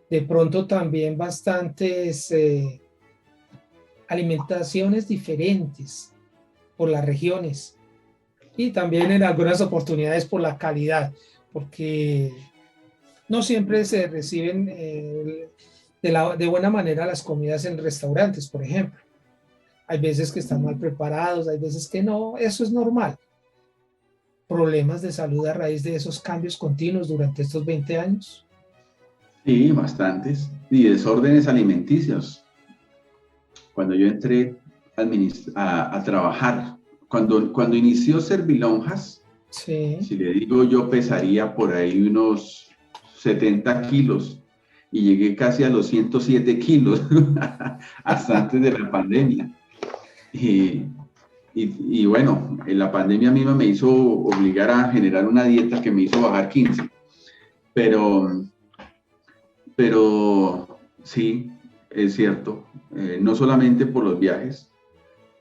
de pronto también bastantes alimentaciones diferentes por las regiones, y también en algunas oportunidades por la calidad, porque no siempre se reciben de buena manera las comidas en restaurantes, por ejemplo. Hay veces que están mal preparados, hay veces que no, eso es normal. ¿Problemas de salud a raíz de esos cambios continuos durante estos 20 años? Sí, bastantes. Y desórdenes alimenticios. Cuando yo entré a trabajar, cuando inició Servilonjas, sí. Si le digo, yo pesaría por ahí unos 70 kilos y llegué casi a los 107 kilos hasta antes de la pandemia. Y bueno, la pandemia misma me hizo obligar a generar una dieta que me hizo bajar 15. Pero sí, es cierto, no solamente por los viajes,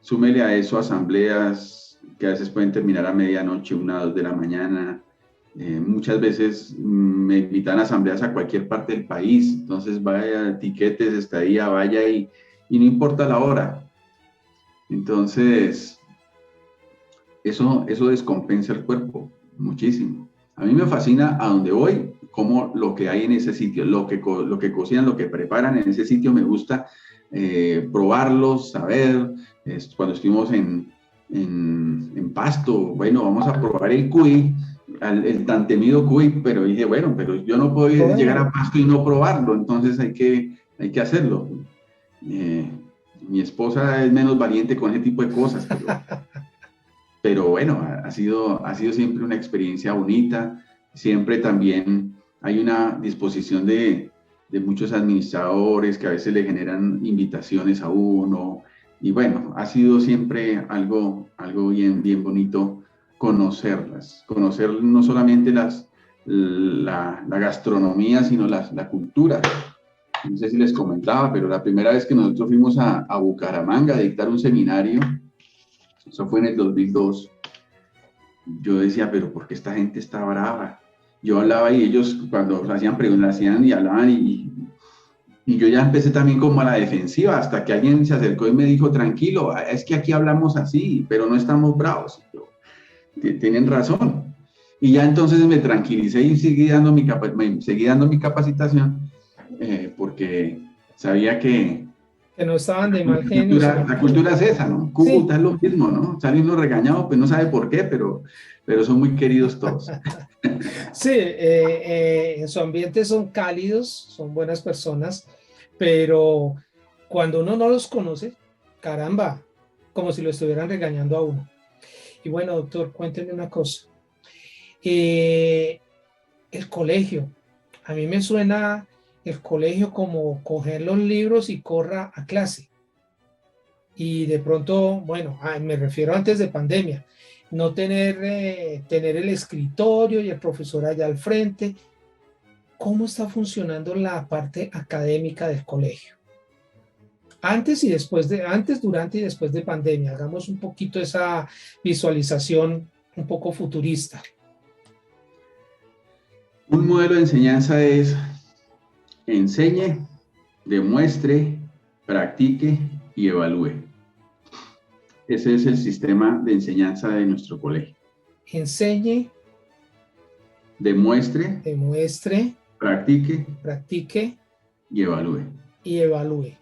súmele a eso asambleas que a veces pueden terminar a medianoche, 1, 2 de la mañana. Muchas veces me invitan a asambleas a cualquier parte del país, entonces vaya, tiquetes, estadía, vaya y no importa la hora. Entonces, eso descompensa el cuerpo muchísimo. A mí me fascina a donde voy, como lo que hay en ese sitio, lo que cocinan, lo que preparan en ese sitio, me gusta probarlos, saber. Cuando estuvimos en Pasto, bueno, vamos a probar el cuy, el tan temido cuy, pero dije, bueno, pero yo no puedo llegar a Pasto y no probarlo, entonces hay que hacerlo. Mi esposa es menos valiente con ese tipo de cosas, pero bueno, ha sido siempre una experiencia bonita. Siempre también hay una disposición de muchos administradores que a veces le generan invitaciones a uno. Y bueno, ha sido siempre algo bien bonito conocerlas. Conocer no solamente la gastronomía, sino la cultura. No sé si les comentaba, pero la primera vez que nosotros fuimos a Bucaramanga a dictar un seminario, eso fue en el 2002. Yo decía, pero ¿por qué esta gente está brava? yo hablaba y ellos cuando hacían preguntas, hacían y hablaban y yo ya empecé también como a la defensiva, hasta que alguien se acercó y me dijo, tranquilo, es que aquí hablamos así, pero no estamos bravos. Yo, tienen razón. Y ya entonces me tranquilicé y seguí dando mi capacitación, porque sabía que Que no estaban de mal genio, sino la cultura es esa, ¿no? sí. Cúcuta es lo mismo, ¿no? Sale uno regañado, pues no sabe por qué, pero son muy queridos todos. Sí, en su ambiente son cálidos, son buenas personas, pero cuando uno no los conoce, caramba, como si lo estuvieran regañando a uno. Y bueno, doctor, cuénteme una cosa. Eh, el colegio, a mí me suena el colegio como coger los libros y corra a clase. Y de pronto, bueno, me refiero antes de pandemia, no tener el escritorio y el profesor allá al frente. ¿Cómo está funcionando la parte académica del colegio? Antes, durante y después de pandemia, hagamos un poquito esa visualización un poco futurista. Un modelo de enseñanza es enseñe, demuestre, practique y evalúe. Ese es el sistema de enseñanza de nuestro colegio. Enseñe, Demuestre, demuestre, practique y evalúe.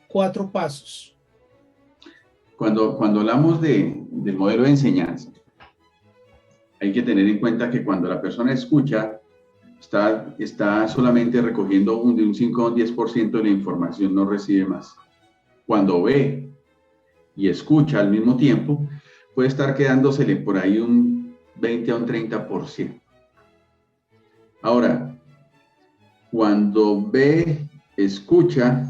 4 pasos. Cuando hablamos del modelo de enseñanza, hay que tener en cuenta que cuando la persona escucha, está solamente recogiendo de un 5 a un 10% de la información, no recibe más. Cuando ve y escucha al mismo tiempo, puede estar quedándosele por ahí un 20 a un 30%. Ahora, cuando ve, escucha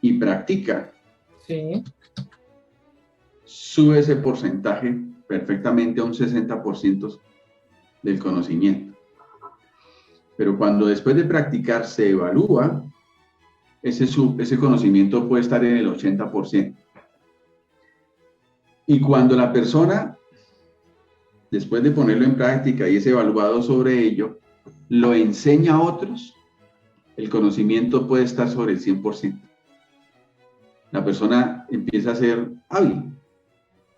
y practica, Sí. sube ese porcentaje perfectamente a un 60% del conocimiento. Pero cuando después de practicar se evalúa, ese conocimiento puede estar en el 80%. Y cuando la persona, después de ponerlo en práctica y es evaluado sobre ello, lo enseña a otros, el conocimiento puede estar sobre el 100%. La persona empieza a ser hábil,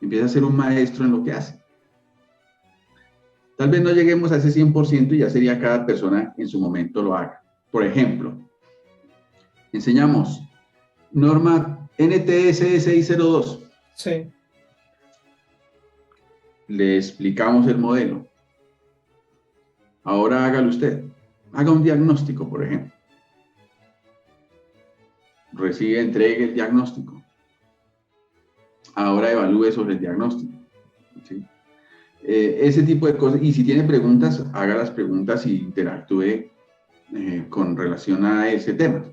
empieza a ser un maestro en lo que hace. Tal vez no lleguemos a ese 100% y ya sería cada persona en su momento lo haga. Por ejemplo, enseñamos norma NTS 602. Sí. Le explicamos el modelo. Ahora hágalo usted. Haga un diagnóstico, por ejemplo. Entregue el diagnóstico. Ahora evalúe sobre el diagnóstico. ¿Sí? Ese tipo de cosas. Y si tiene preguntas, haga las preguntas y interactúe con relación a ese tema.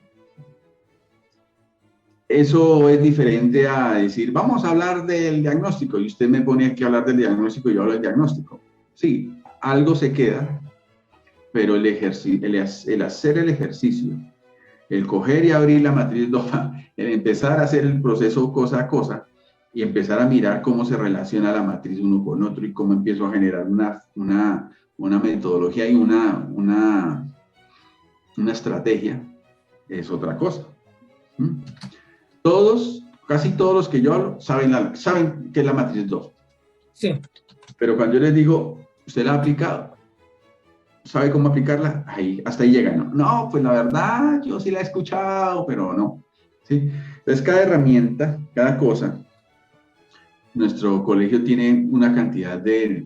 Eso es diferente a decir, vamos a hablar del diagnóstico, y usted me pone aquí a hablar del diagnóstico y yo hablo del diagnóstico. Sí, algo se queda, pero el hacer el ejercicio, el coger y abrir la matriz DOFA, el empezar a hacer el proceso cosa a cosa y empezar a mirar cómo se relaciona la matriz uno con otro y cómo empiezo a generar una metodología y una estrategia, es otra cosa. Casi todos los que yo hablo saben qué es la matriz 2. Sí. Pero cuando yo les digo, ¿usted la ha aplicado? ¿Sabe cómo aplicarla? Hasta ahí llega, ¿no? No, pues la verdad, yo sí la he escuchado, pero no. ¿Sí? Entonces, cada herramienta, cada cosa, nuestro colegio tiene una cantidad de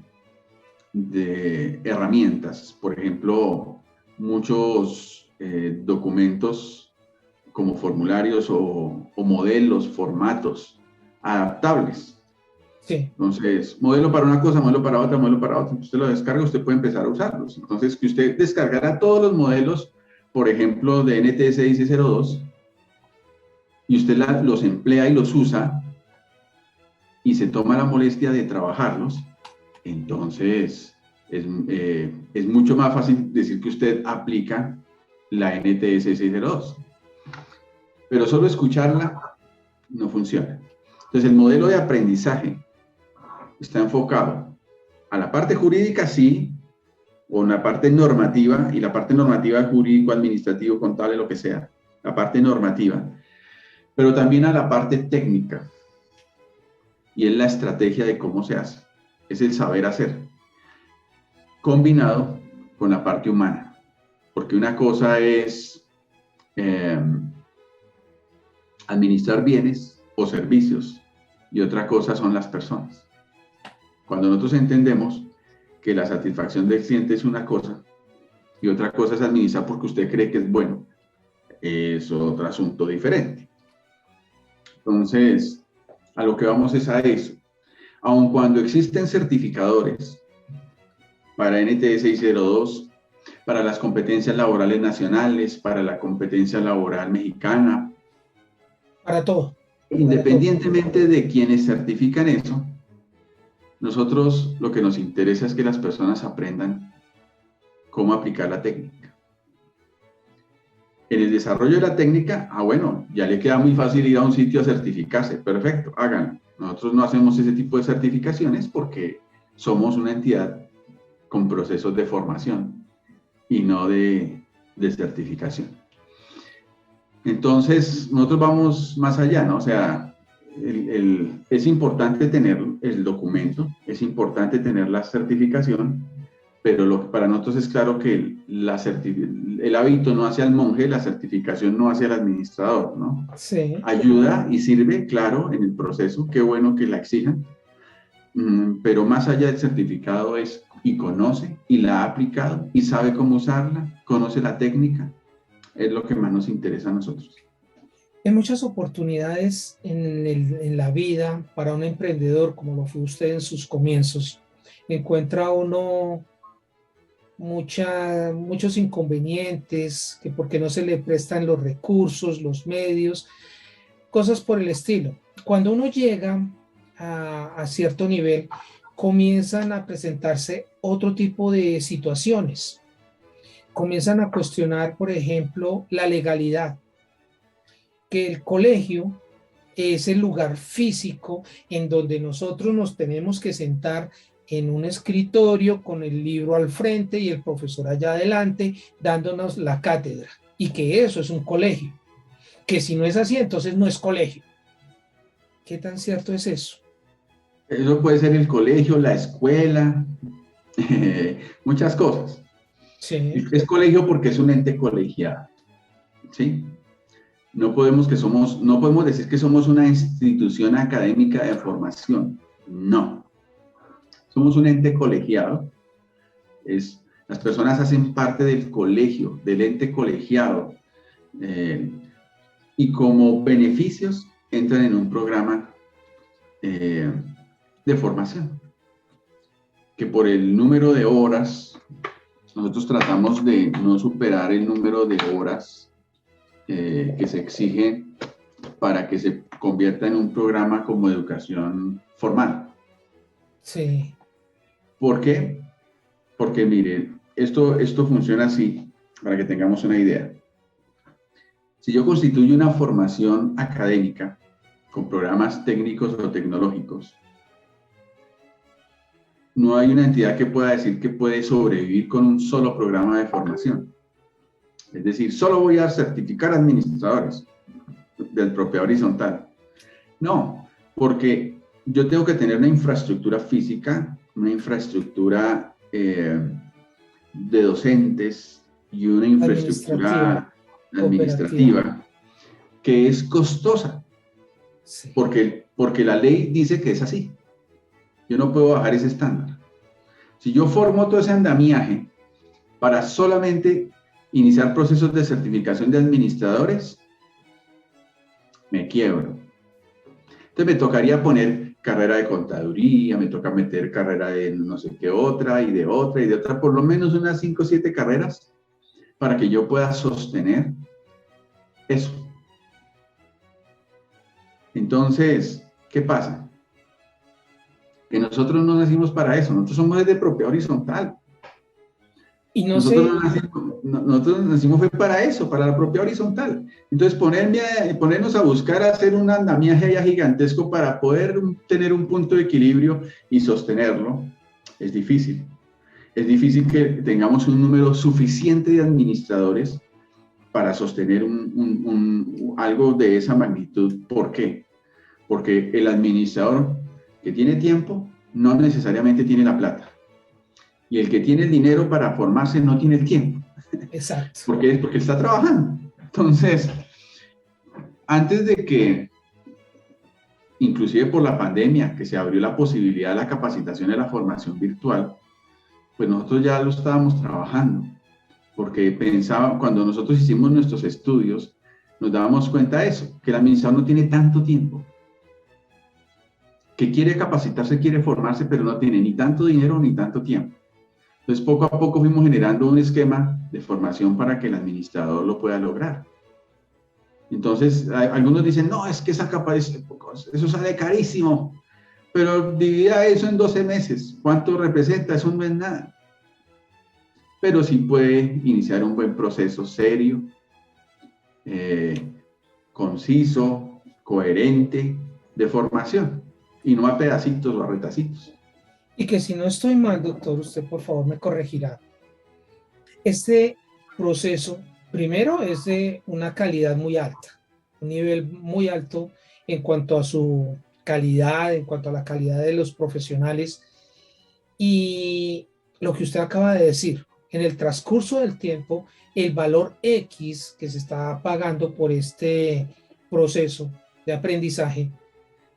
herramientas. Por ejemplo, muchos documentos como formularios o modelos, formatos adaptables. Sí. Entonces, modelo para una cosa, modelo para otra, modelo para otra. Usted lo descarga, usted puede empezar a usarlos. Entonces, que usted descargará todos los modelos, por ejemplo, de NTS 602, y usted los emplea y los usa, y se toma la molestia de trabajarlos, entonces es mucho más fácil decir que usted aplica la NTS 602. Pero solo escucharla no funciona. Entonces, el modelo de aprendizaje está enfocado a la parte jurídica, sí, o la parte normativa, y la parte normativa jurídico, administrativo, contable, lo que sea, la parte normativa, pero también a la parte técnica, y es la estrategia de cómo se hace, es el saber hacer, combinado con la parte humana, porque una cosa es administrar bienes o servicios, y otra cosa son las personas. Cuando nosotros entendemos que la satisfacción del cliente es una cosa y otra cosa es administrar porque usted cree que es bueno, es otro asunto diferente. Entonces, a lo que vamos es a eso. Aun cuando existen certificadores para NTE 602, para las competencias laborales nacionales, para la competencia laboral mexicana, Para todo. independientemente de quienes certifican eso, nosotros lo que nos interesa es que las personas aprendan cómo aplicar la técnica. En el desarrollo de la técnica, bueno, ya le queda muy fácil ir a un sitio a certificarse. Perfecto, háganlo. Nosotros no hacemos ese tipo de certificaciones porque somos una entidad con procesos de formación y no de certificación. Entonces, nosotros vamos más allá, ¿no? O sea, es importante tener el documento, es importante tener la certificación, pero para nosotros es claro que el hábito no hace al monje, la certificación no hace al administrador, ¿no? Sí. Ayuda y sirve, claro, en el proceso, qué bueno que la exijan, pero más allá del certificado es y conoce y la ha aplicado y sabe cómo usarla, conoce la técnica, es lo que más nos interesa a nosotros. Hay muchas oportunidades en la vida para un emprendedor, como lo fue usted en sus comienzos. Encuentra uno muchos inconvenientes, que porque no se le prestan los recursos, los medios, cosas por el estilo. Cuando uno llega a cierto nivel, comienzan a presentarse otro tipo de situaciones. Comienzan a cuestionar, por ejemplo, la legalidad, que el colegio es el lugar físico en donde nosotros nos tenemos que sentar en un escritorio con el libro al frente y el profesor allá adelante dándonos la cátedra, y que eso es un colegio, que si no es así, entonces no es colegio. ¿Qué tan cierto es eso? Eso puede ser el colegio, la escuela, muchas cosas. Sí. Es colegio porque es un ente colegiado, ¿sí? No podemos decir que somos una institución académica de formación, no. Somos un ente colegiado, las personas hacen parte del colegio, del ente colegiado, y como beneficios entran en un programa de formación, que por el número de horas, nosotros tratamos de no superar el número de horas que se exige para que se convierta en un programa como educación formal. Sí. ¿Por qué? Porque miren, esto funciona así, para que tengamos una idea. Si yo constituyo una formación académica con programas técnicos o tecnológicos, no hay una entidad que pueda decir que puede sobrevivir con un solo programa de formación. Es decir, solo voy a certificar administradores del propiedad horizontal. No, porque yo tengo que tener una infraestructura física, una infraestructura de docentes y una infraestructura administrativa que es costosa, sí. Porque la ley dice que es así. Yo no puedo bajar ese estándar. Si yo formo todo ese andamiaje para solamente iniciar procesos de certificación de administradores, me quiebro. Entonces me tocaría poner carrera de contaduría, me toca meter carrera de no sé qué otra, y de otra, por lo menos unas 5 o 7 carreras para que yo pueda sostener eso. Entonces, ¿qué pasa? Que nosotros no nacimos para eso, nosotros somos de propiedad horizontal. Y nosotros nacimos fue para eso, para la propiedad horizontal. Entonces ponernos a buscar hacer un andamiaje allá gigantesco para poder tener un punto de equilibrio y sostenerlo es difícil. es difícil que tengamos un número suficiente de administradores para sostener algo de esa magnitud. ¿Por qué? Porque el administrador que tiene tiempo no necesariamente tiene la plata. Y el que tiene el dinero para formarse no tiene el tiempo. Exacto. ¿Por qué? Porque está trabajando. Entonces, antes de que, inclusive por la pandemia, que se abrió la posibilidad de la capacitación y la formación virtual, pues nosotros ya lo estábamos trabajando. Porque pensaba, cuando nosotros hicimos nuestros estudios, nos dábamos cuenta de eso, que el administrador no tiene tanto tiempo, que quiere capacitarse, quiere formarse, pero no tiene ni tanto dinero ni tanto tiempo. Entonces, poco a poco fuimos generando un esquema de formación para que el administrador lo pueda lograr. Entonces, algunos dicen, no, es que esa capacitación, eso sale carísimo, pero divida eso en 12 meses. ¿Cuánto representa? Eso no es nada. Pero sí puede iniciar un buen proceso serio, conciso, coherente de formación y no a pedacitos o a retacitos. Y que si no estoy mal, doctor, usted por favor me corregirá. Este proceso, primero, es de una calidad muy alta, un nivel muy alto en cuanto a su calidad, en cuanto a la calidad de los profesionales. Y lo que usted acaba de decir, en el transcurso del tiempo, el valor X que se está pagando por este proceso de aprendizaje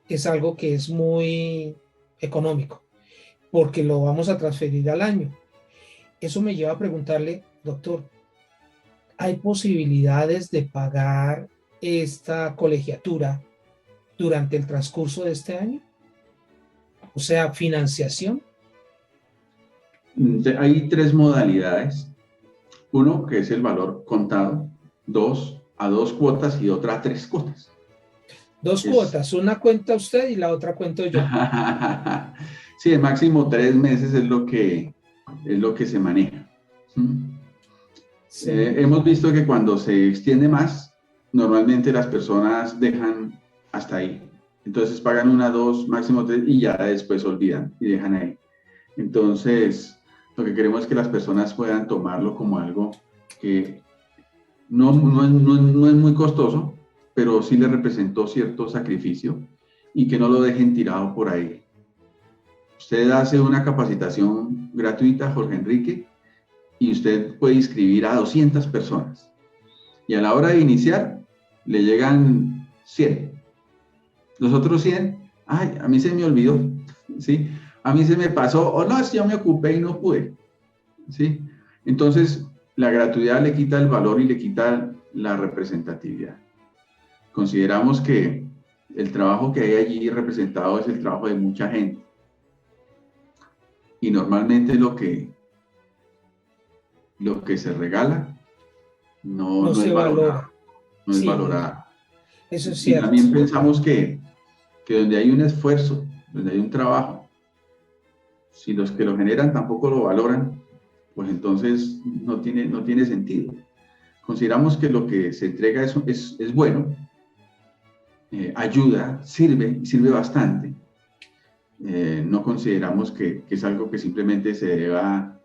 es algo que es muy económico, porque lo vamos a transferir al año. Eso me lleva a preguntarle, doctor, ¿hay posibilidades de pagar esta colegiatura durante el transcurso de este año? O sea, financiación. Hay tres modalidades. Uno, que es el valor contado. Dos, a 2 cuotas y otra a 3 cuotas. Dos cuotas, una cuenta usted y la otra cuento yo. Sí, el máximo 3 meses es lo que se maneja. Sí. Hemos visto que cuando se extiende más, normalmente las personas dejan hasta ahí. Entonces pagan 1, 2, máximo 3 y ya después olvidan y dejan ahí. Entonces, lo que queremos es que las personas puedan tomarlo como algo que no es muy costoso, pero sí le representó cierto sacrificio y que no lo dejen tirado por ahí. Usted hace una capacitación gratuita, Jorge Enrique, y usted puede inscribir a 200 personas. Y a la hora de iniciar, le llegan 100. Los otros 100, ay, a mí se me olvidó, ¿sí? A mí se me pasó, o no, yo me ocupé y no pude, ¿sí? Entonces, la gratuidad le quita el valor y le quita la representatividad. Consideramos que el trabajo que hay allí representado es el trabajo de mucha gente. Y normalmente lo que se regala no se es valorado. valora. No es valorado. Eso es Y cierto. también pensamos que donde hay un esfuerzo, donde hay un trabajo, si los que lo generan tampoco lo valoran, pues entonces no tiene sentido. Consideramos que lo que se entrega es bueno, ayuda, sirve bastante. No consideramos que es algo que simplemente se deba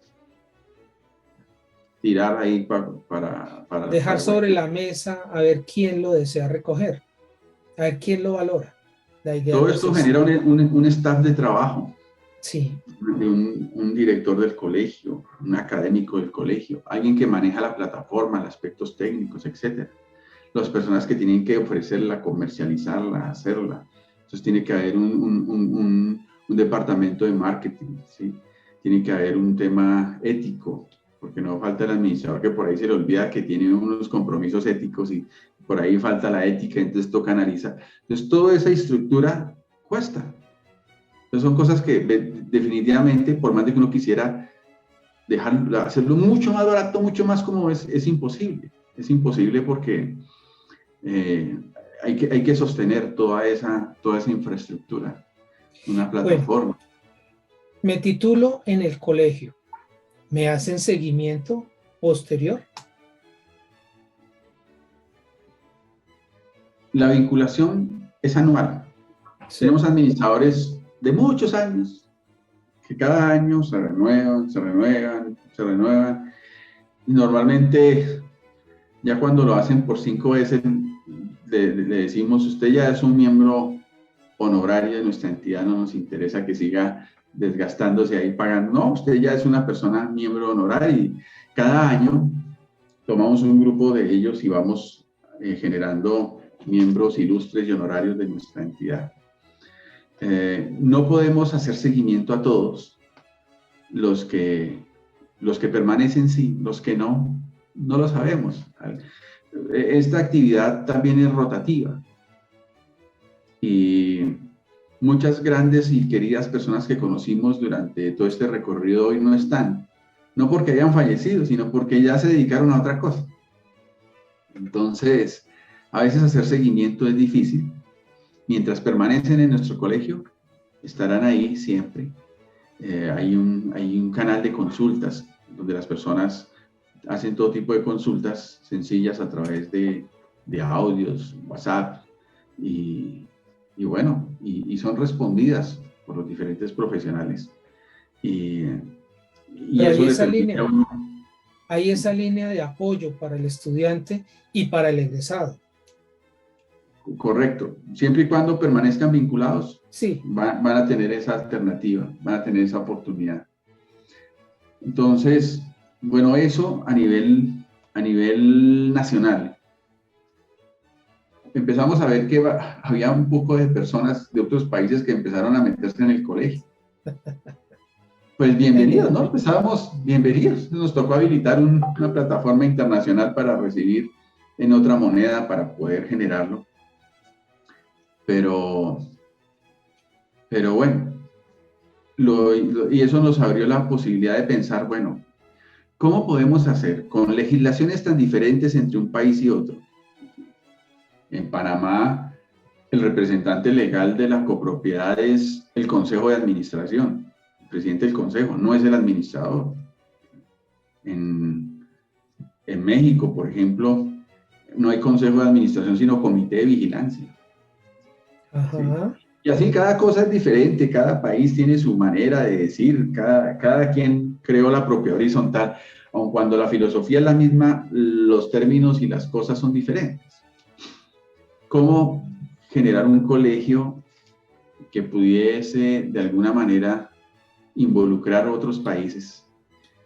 tirar ahí para dejar sobre la mesa a ver quién lo desea recoger, a ver quién lo valora. La idea todo no esto es esa. genera un staff de trabajo. Sí. De un director del colegio, un académico del colegio, alguien que maneja la plataforma, los aspectos técnicos, etc. Las personas que tienen que ofrecerla, comercializarla, hacerla. Entonces tiene que haber un departamento de marketing, ¿sí? Tiene que haber un tema ético, porque no falta el administrador que por ahí se le olvida que tiene unos compromisos éticos y por ahí falta la ética, entonces toca analizar. Entonces toda esa estructura cuesta. Entonces son cosas que definitivamente, por más de que uno quisiera hacerlo mucho más barato, mucho más cómodo, es imposible. Es imposible porque hay que sostener toda esa infraestructura, una plataforma. Bueno, me titulo en el colegio. ¿Me hacen seguimiento posterior? La vinculación es anual. Sí. Tenemos administradores de muchos años que cada año se renuevan, se renuevan, se renuevan. Y normalmente, ya cuando lo hacen por 5 veces, le decimos, usted ya es un miembro honorario de nuestra entidad, no nos interesa que siga desgastándose ahí pagando. No, usted ya es una persona miembro honorario y cada año tomamos un grupo de ellos y vamos generando miembros ilustres y honorarios de nuestra entidad. No podemos hacer seguimiento a todos. Los que permanecen sí, los que no, no lo sabemos. Esta actividad también es rotativa. Y muchas grandes y queridas personas que conocimos durante todo este recorrido hoy no están. No porque hayan fallecido, sino porque ya se dedicaron a otra cosa. Entonces, a veces hacer seguimiento es difícil. Mientras permanecen en nuestro colegio, estarán ahí siempre. Hay un canal de consultas donde las personas hacen todo tipo de consultas sencillas a través de audios, WhatsApp, y bueno, y son respondidas por los diferentes profesionales. Y eso le permite a uno. Hay esa línea de apoyo para el estudiante y para el egresado. Correcto. Siempre y cuando permanezcan vinculados, sí, van a tener esa alternativa, van a tener esa oportunidad. Entonces, bueno, eso a nivel nacional. Empezamos a ver que había un poco de personas de otros países que empezaron a meterse en el colegio. Pues bienvenidos, ¿no? Empezábamos bienvenidos. Nos tocó habilitar una plataforma internacional para recibir en otra moneda para poder generarlo. Pero bueno, y eso nos abrió la posibilidad de pensar, bueno, ¿cómo podemos hacer con legislaciones tan diferentes entre un país y otro? En Panamá, el representante legal de la copropiedad es el Consejo de Administración, el presidente del Consejo, no es el administrador. En México, por ejemplo, no hay Consejo de Administración, sino Comité de Vigilancia. Ajá. ¿Sí? Y así cada cosa es diferente, cada país tiene su manera de decir, cada quien creó la propia horizontal, aun cuando la filosofía es la misma, los términos y las cosas son diferentes. ¿Cómo generar un colegio que pudiese de alguna manera involucrar a otros países?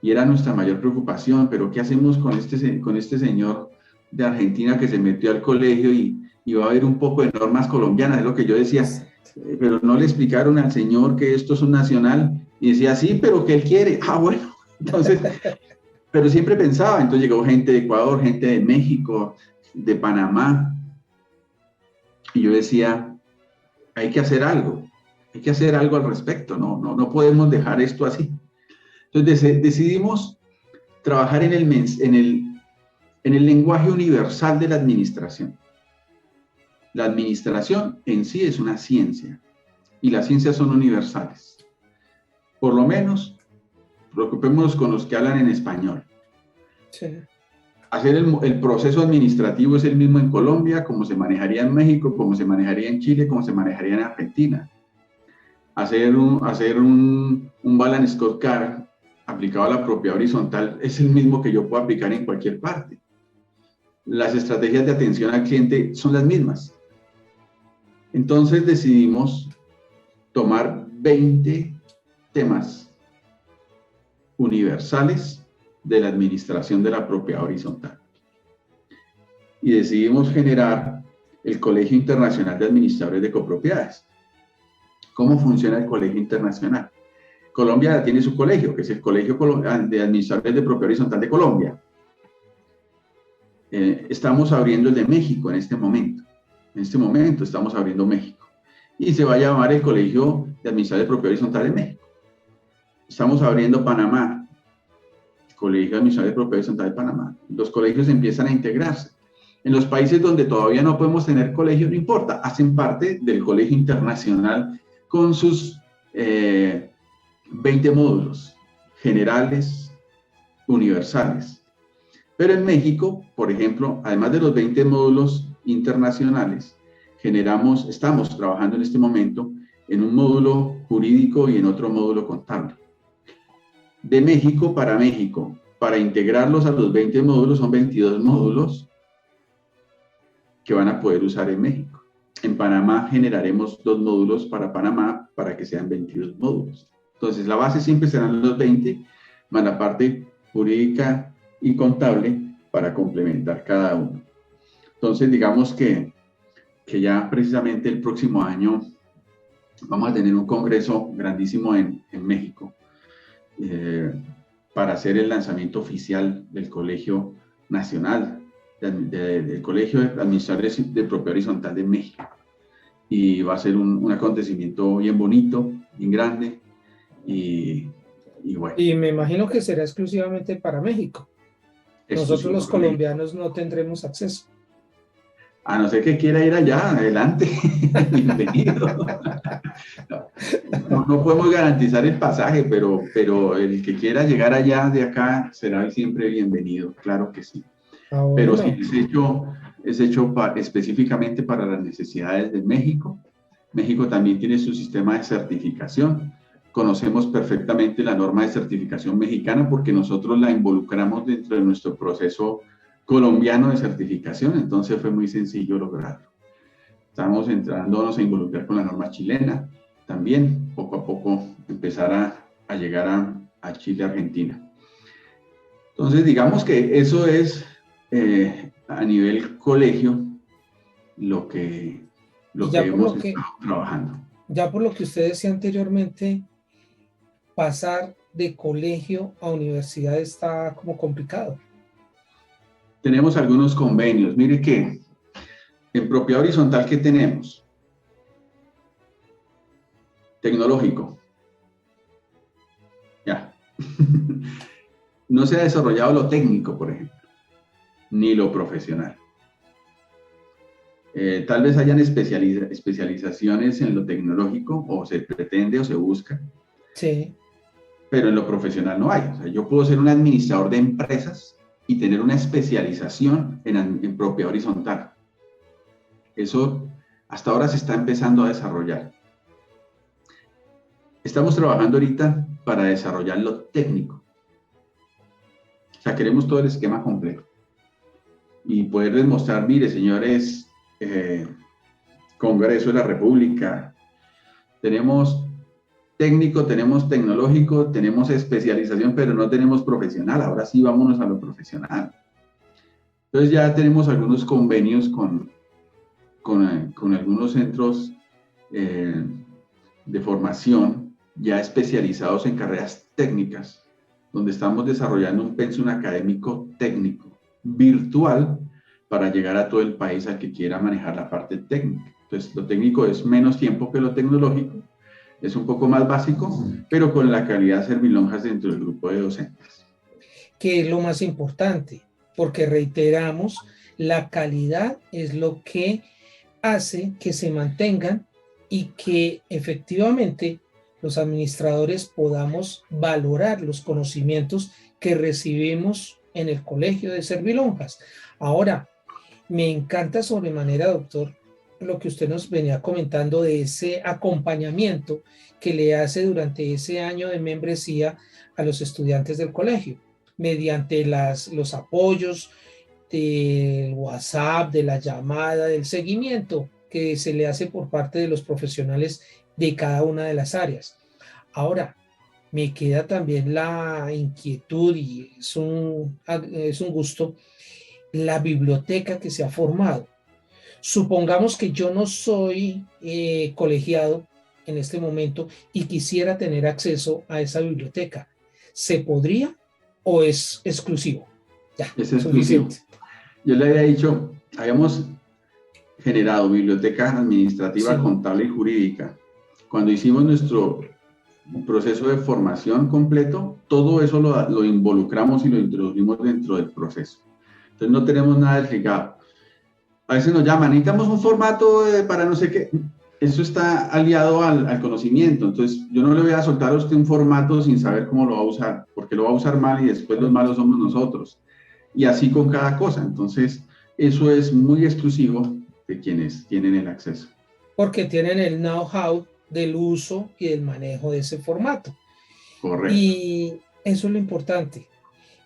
Y era nuestra mayor preocupación, pero ¿qué hacemos con este señor de Argentina que se metió al colegio y va a haber un poco de normas colombianas? Es lo que yo decía, pero no le explicaron al señor que esto es un nacional, y decía, sí, pero que él quiere. Ah, bueno, entonces, pero siempre pensaba, entonces llegó gente de Ecuador, gente de México, de Panamá, y yo decía, hay que hacer algo al respecto, no podemos dejar esto así. Entonces decidimos trabajar en el lenguaje universal de la administración. La administración en sí es una ciencia y las ciencias son universales. Por lo menos, preocupémonos con los que hablan en español. Sí. Hacer el proceso administrativo es el mismo en Colombia, como se manejaría en México, como se manejaría en Chile, como se manejaría en Argentina. Hacer un balance scorecard aplicado a la propiedad horizontal es el mismo que yo puedo aplicar en cualquier parte. Las estrategias de atención al cliente son las mismas. Entonces decidimos tomar 20 temas universales de la administración de la propiedad horizontal. Y decidimos generar el Colegio Internacional de Administradores de Copropiedades. ¿Cómo funciona el Colegio Internacional? Colombia tiene su colegio, que es el Colegio de Administradores de Propiedad Horizontal de Colombia. Estamos abriendo el de México en este momento. En este momento estamos abriendo México. Y se va a llamar el Colegio de Administradores de Propiedad Horizontal de México. Estamos abriendo Panamá. Colegio de Administradores de Propiedad Horizontal de Panamá. Los colegios empiezan a integrarse. En los países donde todavía no podemos tener colegio, no importa, hacen parte del Colegio Internacional con sus 20 módulos generales, universales. Pero en México, por ejemplo, además de los 20 módulos internacionales, estamos trabajando en este momento en un módulo jurídico y en otro módulo contable. De México, para integrarlos a los 20 módulos, son 22 módulos que van a poder usar en México. En Panamá generaremos 2 módulos para Panamá para que sean 22 módulos. Entonces, la base siempre serán los 20, más la parte jurídica y contable para complementar cada uno. Entonces, digamos que ya precisamente el próximo año vamos a tener un congreso grandísimo en México para hacer el lanzamiento oficial del Colegio Nacional, del Colegio de Administradores de Propiedad Horizontal de México. Y va a ser un acontecimiento bien bonito, bien grande, y bueno. Y me imagino que será exclusivamente para México. Nosotros los colombianos no tendremos acceso. A no ser que quiera ir allá, adelante, bienvenido. No podemos garantizar el pasaje, pero el que quiera llegar allá de acá será siempre bienvenido, claro que sí. Bueno. Pero sí, es hecho específicamente para las necesidades de México. México también tiene su sistema de certificación. Conocemos perfectamente la norma de certificación mexicana porque nosotros la involucramos dentro de nuestro proceso colombiano de certificación, entonces fue muy sencillo lograrlo. Estamos entrándonos a involucrar con la norma chilena, también poco a poco empezar a llegar a Chile, Argentina. Entonces, digamos que eso es a nivel colegio lo que hemos estado trabajando. Ya por lo que usted decía anteriormente, pasar de colegio a universidad está como complicado. Tenemos algunos convenios. Mire que en propiedad horizontal, ¿qué tenemos? Tecnológico. Ya. No se ha desarrollado lo técnico, por ejemplo, ni lo profesional. Tal vez hayan especializaciones en lo tecnológico, o se pretende o se busca. Sí. Pero en lo profesional no hay. O sea, yo puedo ser un administrador de empresas y tener una especialización en propiedad horizontal. Eso hasta ahora se está empezando a desarrollar. Estamos trabajando ahorita para desarrollar lo técnico. O sea, queremos todo el esquema completo. Y poder demostrar, mire, señores, Congreso de la República, tenemos técnico, tenemos tecnológico, tenemos especialización, pero no tenemos profesional. Ahora sí, vámonos a lo profesional. Entonces ya tenemos algunos convenios con algunos centros de formación ya especializados en carreras técnicas, donde estamos desarrollando un pensum académico técnico virtual para llegar a todo el país al que quiera manejar la parte técnica. Entonces, lo técnico es menos tiempo que lo tecnológico, es un poco más básico, pero con la calidad de servilonjas dentro del grupo de docentes. Que es lo más importante, porque reiteramos, la calidad es lo que hace que se mantengan y que efectivamente los administradores podamos valorar los conocimientos que recibimos en el colegio de servilonjas. Ahora, me encanta sobremanera, doctor, lo que usted nos venía comentando de ese acompañamiento que le hace durante ese año de membresía a los estudiantes del colegio, mediante los apoyos del WhatsApp, de la llamada, del seguimiento que se le hace por parte de los profesionales de cada una de las áreas. Ahora, me queda también la inquietud y es un gusto, la biblioteca que se ha formado. Supongamos que yo no soy colegiado en este momento y quisiera tener acceso a esa biblioteca. ¿Se podría o es exclusivo? Ya, es exclusivo. Yo le había dicho, habíamos generado biblioteca administrativa, sí, contable y jurídica. Cuando hicimos nuestro proceso de formación completo, todo eso lo involucramos y lo introdujimos dentro del proceso. Entonces no tenemos nada desligado. A veces nos llaman, necesitamos un formato para no sé qué. Eso está aliado al conocimiento. Entonces yo no le voy a soltar a usted un formato sin saber cómo lo va a usar, porque lo va a usar mal y después los malos somos nosotros. Y así con cada cosa. Entonces eso es muy exclusivo de quienes tienen el acceso. Porque tienen el know-how del uso y del manejo de ese formato. Correcto. Y eso es lo importante,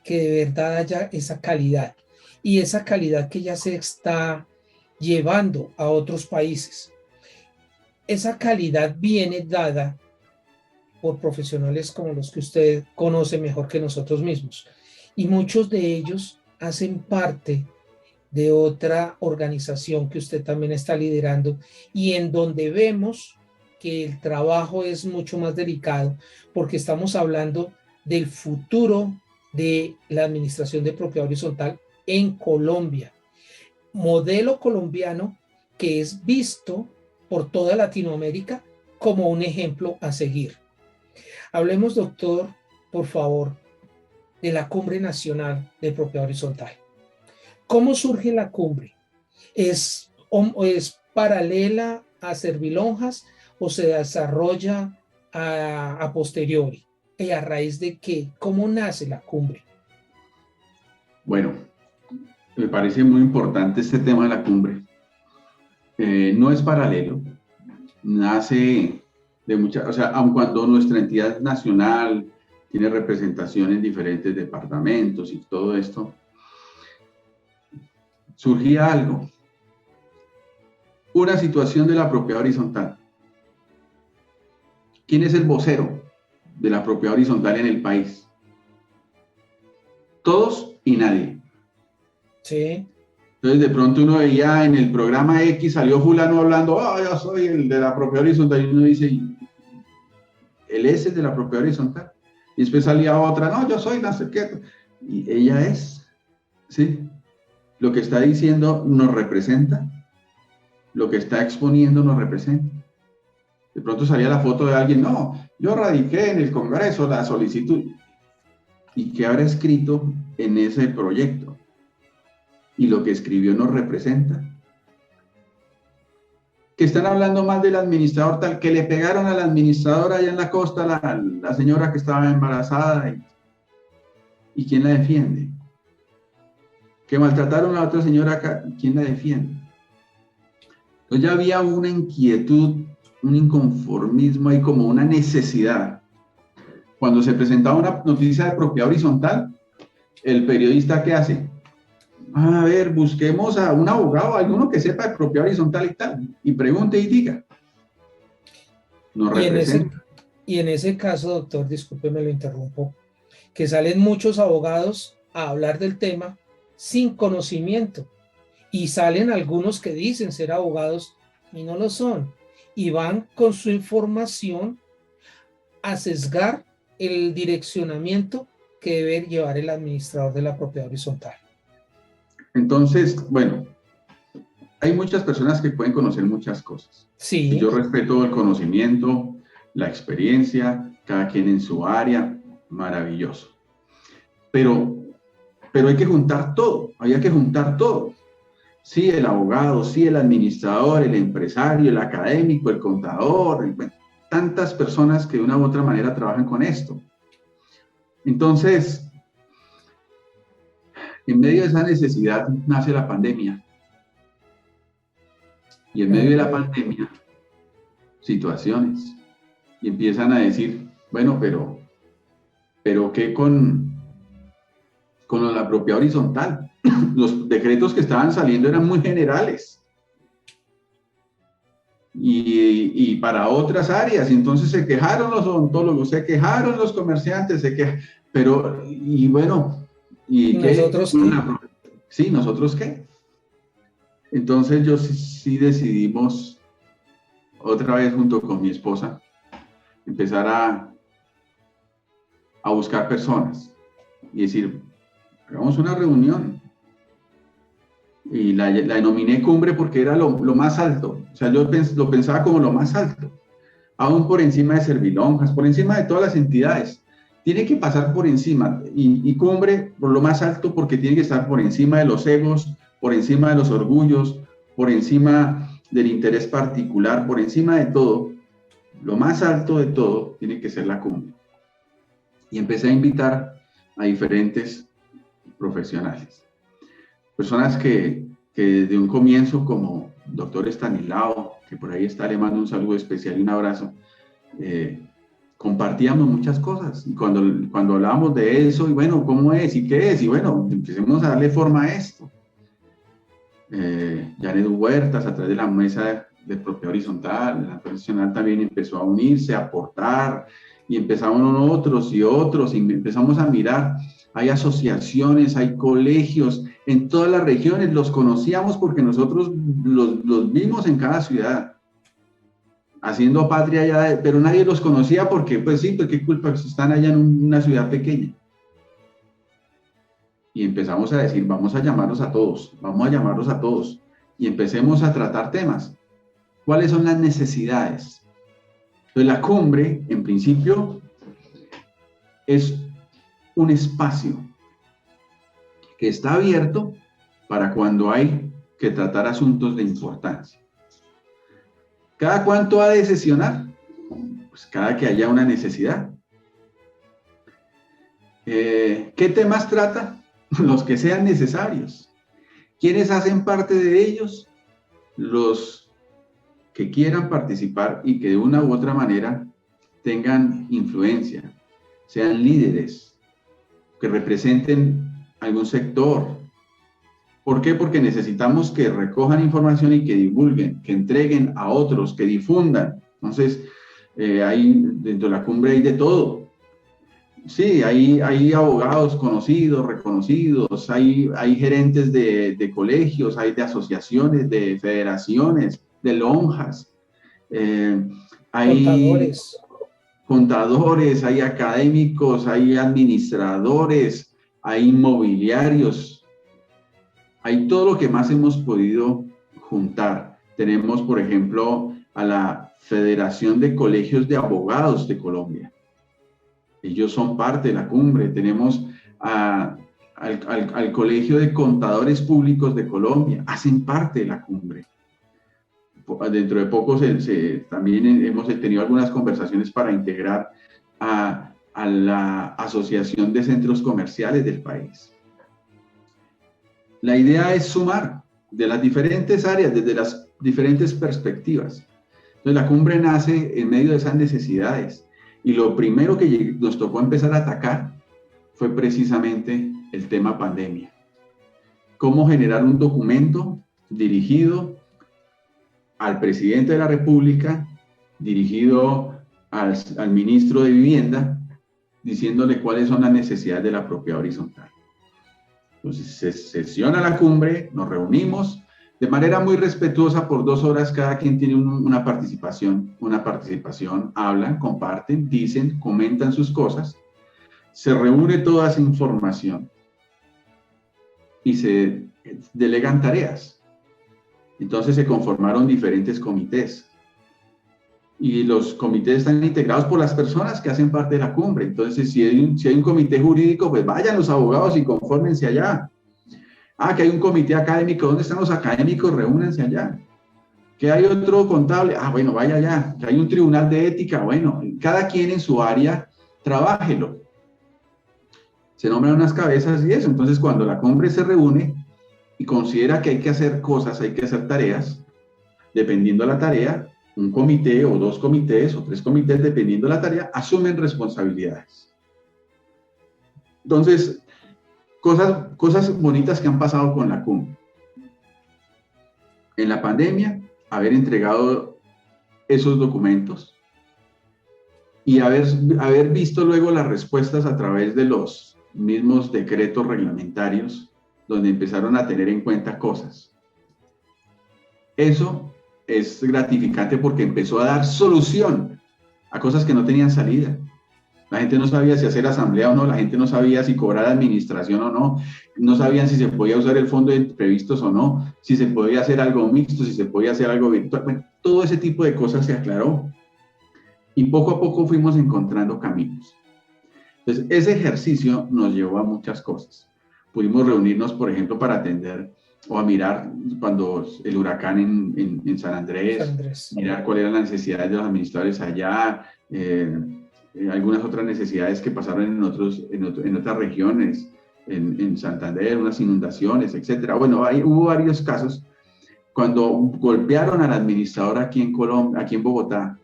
que de verdad haya esa calidad y esa calidad que ya se está llevando a otros países. Esa calidad viene dada por profesionales como los que usted conoce mejor que nosotros mismos. Y muchos de ellos hacen parte de otra organización que usted también está liderando y en donde vemos que el trabajo es mucho más delicado porque estamos hablando del futuro de la administración de propiedad horizontal en Colombia. Modelo colombiano que es visto por toda Latinoamérica como un ejemplo a seguir. Hablemos, doctor, por favor, de la Cumbre Nacional de Propiedad Horizontal. ¿Cómo surge la cumbre? ¿Es paralela a Servilonjas o se desarrolla a posteriori? ¿Y a raíz de qué? ¿Cómo nace la cumbre? Bueno, me parece muy importante este tema de la cumbre. No es paralelo, nace de muchas, o sea, aun cuando nuestra entidad nacional tiene representación en diferentes departamentos y todo esto, surgía algo, una situación de la propiedad horizontal. ¿Quién es el vocero de la propiedad horizontal en el país? Todos y nadie. Sí. Entonces, de pronto uno veía en el programa X, salió fulano hablando, yo soy el de la propiedad horizontal, y uno dice, él es el de la propiedad horizontal. Y después salía otra, no, yo soy la cerqueta. Y ella es, ¿sí? Lo que está diciendo nos representa, lo que está exponiendo nos representa. De pronto salía la foto de alguien, no, yo radiqué en el Congreso la solicitud. ¿Y qué habrá escrito en ese proyecto? Y lo que escribió nos representa. Que están hablando más del administrador tal, que le pegaron a la administradora allá en la costa, la señora que estaba embarazada. ¿Y quién la defiende? Que maltrataron a la otra señora acá, ¿quién la defiende? Entonces ya había una inquietud, un inconformismo ahí, como una necesidad. Cuando se presentaba una noticia de propiedad horizontal, el periodista, ¿qué hace? A ver, busquemos a un abogado, alguno que sepa de propiedad horizontal y tal, y pregunte y diga. Nos representa. Y en ese caso, doctor, discúlpeme, lo interrumpo, que salen muchos abogados a hablar del tema sin conocimiento y salen algunos que dicen ser abogados y no lo son y van con su información a sesgar el direccionamiento que debe llevar el administrador de la propiedad horizontal. Entonces, bueno, hay muchas personas que pueden conocer muchas cosas. Sí. Y yo respeto el conocimiento, la experiencia, cada quien en su área, maravilloso. Pero hay que juntar todo, había que juntar todo. Sí, el abogado, sí, el administrador, el empresario, el académico, el contador, bueno, tantas personas que de una u otra manera trabajan con esto. Entonces, en medio de esa necesidad nace la pandemia. Y en medio de la pandemia, situaciones. Y empiezan a decir, bueno, pero ¿qué con la propiedad horizontal? Los decretos que estaban saliendo eran muy generales. Y para otras áreas. Y entonces se quejaron los odontólogos, se quejaron los comerciantes, pero, y bueno, ¿y nosotros qué? Sí, ¿nosotros qué? Entonces yo sí decidimos, otra vez junto con mi esposa, empezar a buscar personas y decir, hagamos una reunión. Y la denominé cumbre porque era lo más alto. O sea, yo lo pensaba como lo más alto. Aún por encima de Servilonjas, por encima de todas las entidades. Tiene que pasar por encima. Y cumbre por lo más alto porque tiene que estar por encima de los egos, por encima de los orgullos, por encima del interés particular, por encima de todo. Lo más alto de todo tiene que ser la cumbre. Y empecé a invitar a diferentes profesionales. Personas que desde un comienzo, como doctor Estanislao, que por ahí está, le mando un saludo especial y un abrazo, compartíamos muchas cosas. Y cuando hablábamos de eso, y bueno, ¿cómo es? ¿Y qué es? Y bueno, empecemos a darle forma a esto. Janet Huertas, a través de la mesa de propiedad horizontal, la profesional también empezó a unirse, a aportar, y empezamos otros y otros, y empezamos a mirar. Hay asociaciones, hay colegios en todas las regiones, los conocíamos porque nosotros los vimos en cada ciudad, haciendo patria allá, pero nadie los conocía porque, pues sí, pues qué culpa, pues están allá en una ciudad pequeña. Y empezamos a decir, vamos a llamarlos a todos, vamos a llamarlos a todos, y empecemos a tratar temas. ¿Cuáles son las necesidades? Entonces, la cumbre, en principio, es un espacio que está abierto para cuando hay que tratar asuntos de importancia. ¿Cada cuánto ha de sesionar? Pues cada que haya una necesidad. ¿Qué temas trata? Los que sean necesarios. ¿Quiénes hacen parte de ellos? Los que quieran participar y que de una u otra manera tengan influencia, sean líderes, que representen algún sector. ¿Por qué? Porque necesitamos que recojan información y que divulguen, que entreguen a otros, que difundan. Entonces, dentro de la cumbre hay de todo. Sí, hay abogados conocidos, reconocidos, hay gerentes de colegios, hay de asociaciones, de federaciones, de lonjas, hay contadores, hay académicos, hay administradores, hay inmobiliarios, hay todo lo que más hemos podido juntar. Tenemos, por ejemplo, a la Federación de Colegios de Abogados de Colombia. Ellos son parte de la cumbre. Tenemos al Colegio de Contadores Públicos de Colombia, hacen parte de la cumbre. Dentro de poco también hemos tenido algunas conversaciones para integrar a la Asociación de Centros Comerciales del país. La idea es sumar de las diferentes áreas, desde las diferentes perspectivas. Entonces la cumbre nace en medio de esas necesidades. Y lo primero que nos tocó empezar a atacar fue precisamente el tema pandemia. Cómo generar un documento dirigido al presidente de la República, dirigido al ministro de Vivienda, diciéndole cuáles son las necesidades de la propiedad horizontal. Entonces se sesiona la cumbre, nos reunimos de manera muy respetuosa por 2 horas, cada quien tiene una participación, hablan, comparten, dicen, comentan sus cosas, se reúne toda esa información y se delegan tareas. Entonces se conformaron diferentes comités y los comités están integrados por las personas que hacen parte de la cumbre. Entonces si hay un comité jurídico, pues vayan los abogados y confórmense allá. Que hay un comité académico, ¿dónde están los académicos? Reúnanse allá. Que hay otro contable, bueno, vaya allá. Que hay un tribunal de ética, bueno, cada quien en su área, trabájelo. Se nombran unas cabezas y eso. Entonces, cuando la cumbre se reúne y considera que hay que hacer cosas, hay que hacer tareas, dependiendo de la tarea, un comité o 2 comités o 3 comités, dependiendo de la tarea, asumen responsabilidades. Entonces, cosas bonitas que han pasado con la cumbre. En la pandemia, haber entregado esos documentos y haber visto luego las respuestas a través de los mismos decretos reglamentarios, donde empezaron a tener en cuenta cosas. Eso es gratificante porque empezó a dar solución a cosas que no tenían salida. La gente no sabía si hacer asamblea o no, la gente no sabía si cobrar administración o no, no sabían si se podía usar el fondo de imprevistos o no, si se podía hacer algo mixto, si se podía hacer algo virtual. Bueno, todo ese tipo de cosas se aclaró y poco a poco fuimos encontrando caminos. Entonces, ese ejercicio nos llevó a muchas cosas. Pudimos reunirnos, por ejemplo, para atender o a mirar cuando el huracán en San Andrés, mirar cuáles eran las necesidades de los administradores allá, algunas otras necesidades que pasaron en otras regiones, en Santander, unas inundaciones, etcétera. Bueno, hubo varios casos cuando golpearon a la administradora aquí en Colombia, aquí en Bogotá,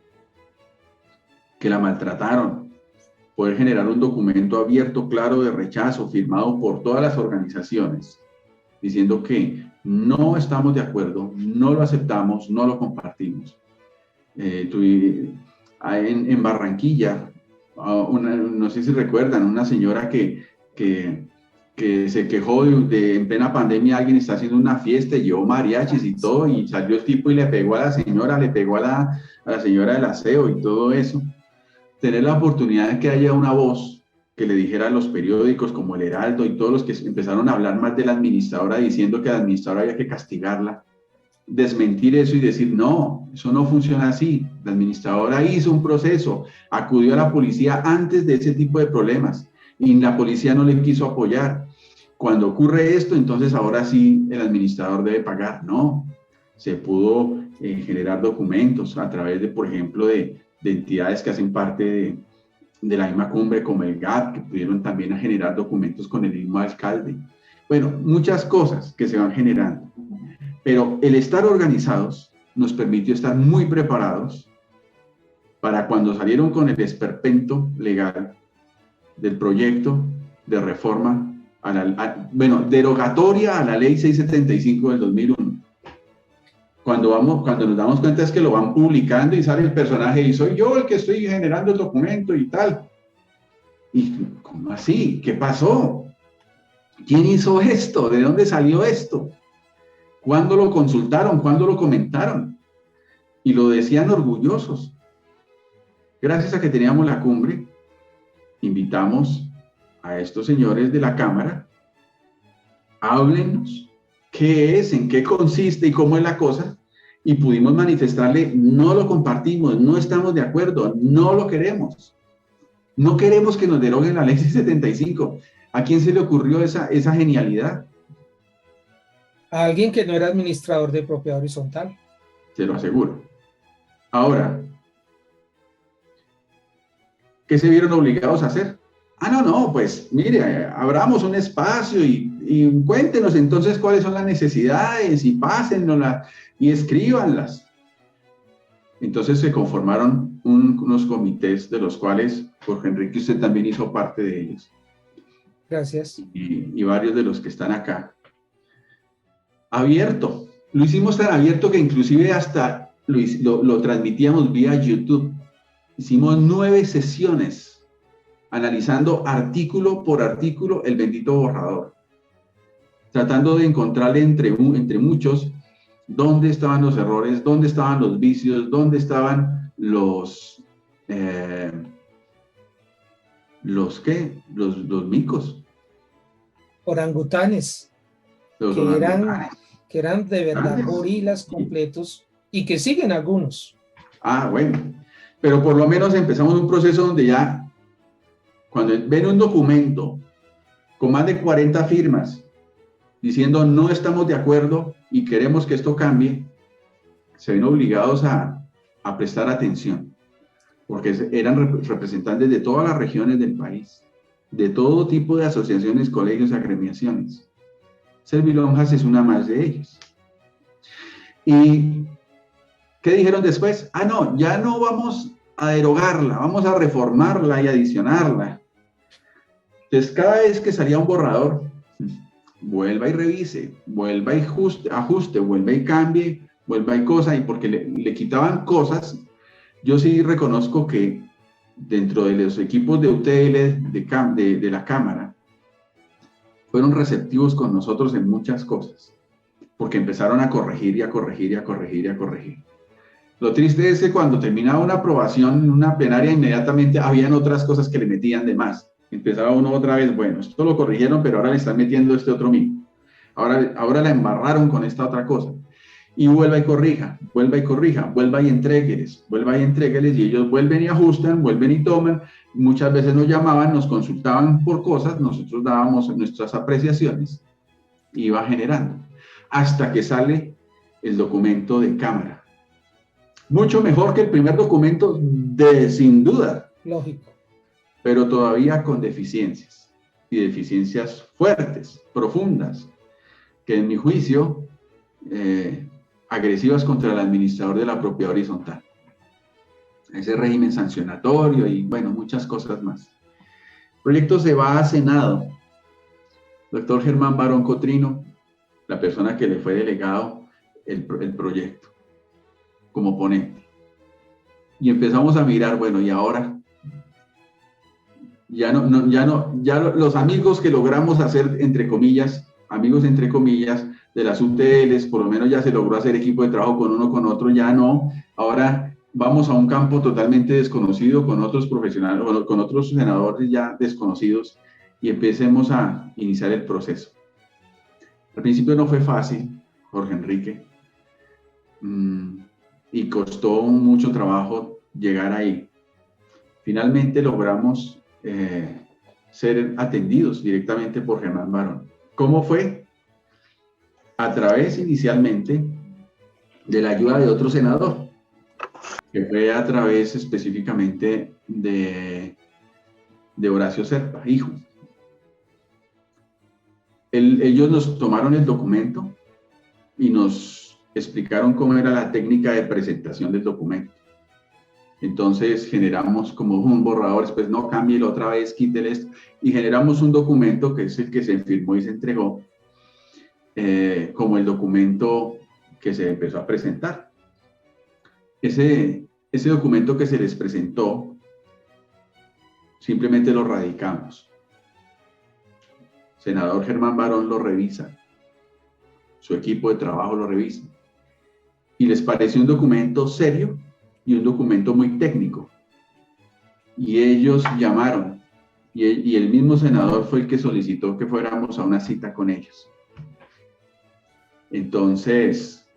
que la maltrataron, poder generar un documento abierto, claro, de rechazo, firmado por todas las organizaciones, diciendo que no estamos de acuerdo, no lo aceptamos, no lo compartimos. En Barranquilla, no sé si recuerdan, una señora que se quejó en plena pandemia, alguien está haciendo una fiesta y llevó mariachis y todo, y salió el tipo y le pegó a la señora, le pegó a la señora del aseo y todo eso. Tener la oportunidad de que haya una voz que le dijera a los periódicos como El Heraldo y todos los que empezaron a hablar más de la administradora diciendo que a la administradora había que castigarla, desmentir eso y decir, no, eso no funciona así. La administradora hizo un proceso, acudió a la policía antes de ese tipo de problemas y la policía no le quiso apoyar. Cuando ocurre esto, entonces ahora sí el administrador debe pagar. No, se pudo generar documentos a través de, por ejemplo, de entidades que hacen parte de la misma cumbre como el GAT, que pudieron también generar documentos con el mismo alcalde. Bueno, muchas cosas que se van generando. Pero el estar organizados nos permitió estar muy preparados para cuando salieron con el esperpento legal del proyecto de reforma, derogatoria a la ley 675 del 2001. Cuando nos damos cuenta es que lo van publicando y sale el personaje y soy yo el que estoy generando el documento y tal. ¿Y cómo así? ¿Qué pasó? ¿Quién hizo esto? ¿De dónde salió esto? ¿Cuándo lo consultaron? ¿Cuándo lo comentaron? Y lo decían orgullosos. Gracias a que teníamos la cumbre, invitamos a estos señores de la Cámara, háblenos qué es, en qué consiste y cómo es la cosa, y pudimos manifestarle, no lo compartimos, no estamos de acuerdo, no lo queremos. No queremos que nos deroguen la ley 75. ¿A quién se le ocurrió esa genialidad? A alguien que no era administrador de propiedad horizontal. Se lo aseguro. Ahora, ¿qué se vieron obligados a hacer? No, pues mire, abramos un espacio y cuéntenos entonces cuáles son las necesidades y pásennoslas y escríbanlas. Entonces se conformaron unos comités de los cuales Jorge Enrique, usted también hizo parte de ellos. Gracias. Y varios de los que están acá. Abierto. Lo hicimos tan abierto que inclusive hasta lo transmitíamos vía YouTube. Hicimos 9 sesiones analizando artículo por artículo el bendito borrador, tratando de encontrarle entre muchos dónde estaban los errores, dónde estaban los vicios, dónde estaban los micos. Orangutanes. Que eran de verdad gorilas completos y que siguen algunos. Bueno, pero por lo menos empezamos un proceso donde ya, cuando ven un documento con más de 40 firmas diciendo no estamos de acuerdo y queremos que esto cambie, se ven obligados a prestar atención, porque eran representantes de todas las regiones del país, de todo tipo de asociaciones, colegios, agremiaciones. Servilonjas es una más de ellas. ¿Y qué dijeron después? No, ya no vamos a derogarla, vamos a reformarla y adicionarla. Entonces, cada vez que salía un borrador, vuelva y revise, vuelva y ajuste, vuelva y cambie, vuelva y cosa, y porque le quitaban cosas. Yo sí reconozco que dentro de los equipos de UTL de la Cámara, fueron receptivos con nosotros en muchas cosas, porque empezaron a corregir y a corregir y a corregir y a corregir. Lo triste es que cuando terminaba una aprobación en una plenaria, inmediatamente habían otras cosas que le metían de más. Empezaba uno otra vez, bueno, esto lo corrigieron, pero ahora le están metiendo este otro mico. Ahora la embarraron con esta otra cosa. Y vuelva y corrija, vuelva y corrija, vuelva y entrégueles, y ellos vuelven y ajustan, vuelven y toman. Muchas veces nos llamaban, nos consultaban por cosas, nosotros dábamos nuestras apreciaciones y iba generando, hasta que sale el documento de Cámara. Mucho mejor que el primer documento, sin duda. Lógico. Pero todavía con deficiencias, y deficiencias fuertes, profundas, que en mi juicio agresivas contra el administrador de la propiedad horizontal. Ese régimen sancionatorio y, bueno, muchas cosas más. El proyecto se va a Senado. Doctor Germán Barón Cotrino, la persona que le fue delegado el proyecto como ponente. Y empezamos a mirar, bueno, y ahora ya los amigos que logramos hacer, entre comillas, amigos entre comillas, de las UTLs, por lo menos ya se logró hacer equipo de trabajo con uno, con otro, ya no. Ahora vamos a un campo totalmente desconocido, con otros profesionales, con otros senadores ya desconocidos, y empecemos a iniciar el proceso. Al principio no fue fácil, Jorge Enrique, y costó mucho trabajo llegar ahí. Finalmente logramos ser atendidos directamente por Germán Barón. ¿Cómo fue? A través inicialmente de la ayuda de otro senador, que fue a través específicamente de Horacio Serpa, hijo. Ellos nos tomaron el documento y nos explicaron cómo era la técnica de presentación del documento. Entonces generamos como un borrador, después no, cámbielo otra vez, quítele esto, y generamos un documento que es el que se firmó y se entregó como el documento que se empezó a presentar. Ese documento que se les presentó, simplemente lo radicamos. Senador Germán Barón lo revisa, su equipo de trabajo lo revisa, y les pareció un documento serio y un documento muy técnico. Y ellos llamaron, y el mismo senador fue el que solicitó que fuéramos a una cita con ellos. Entonces,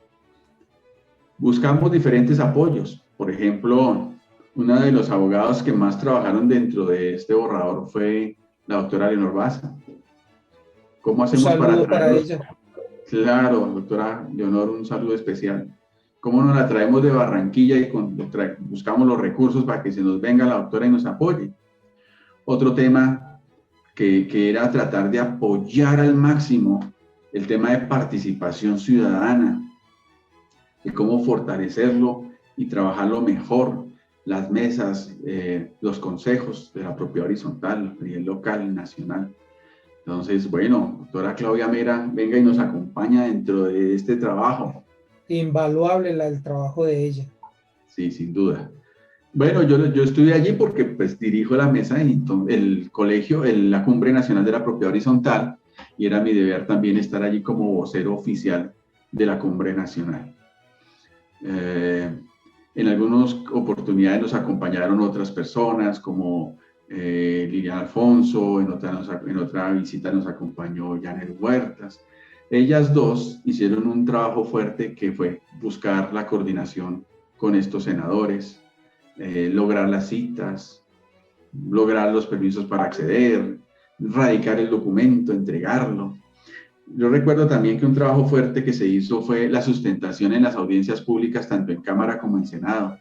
buscamos diferentes apoyos. Por ejemplo, uno de los abogados que más trabajaron dentro de este borrador fue la doctora Leonor Baza. ¿Cómo hacemos para ella? Claro, doctora Leonor, un saludo especial. ¿Cómo nos la traemos de Barranquilla y buscamos los recursos para que se nos venga la doctora y nos apoye? Otro tema que era tratar de apoyar al máximo el tema de participación ciudadana, de cómo fortalecerlo y trabajarlo mejor, las mesas, los consejos de la propiedad horizontal, a nivel local y nacional. Entonces, bueno, doctora Claudia Mera, venga y nos acompaña dentro de este trabajo. Invaluable el trabajo de ella. Sí, sin duda. Bueno, yo estuve allí porque pues dirijo la mesa, el colegio, la Cumbre Nacional de la Propiedad Horizontal, y era mi deber también estar allí como vocero oficial de la Cumbre Nacional. En algunas oportunidades nos acompañaron otras personas como Liliana Alfonso, en otra visita nos acompañó Janet Huertas. Ellas dos hicieron un trabajo fuerte que fue buscar la coordinación con estos senadores, lograr las citas, lograr los permisos para acceder, radicar el documento, entregarlo. Yo recuerdo también que un trabajo fuerte que se hizo fue la sustentación en las audiencias públicas, tanto en Cámara como en Senado.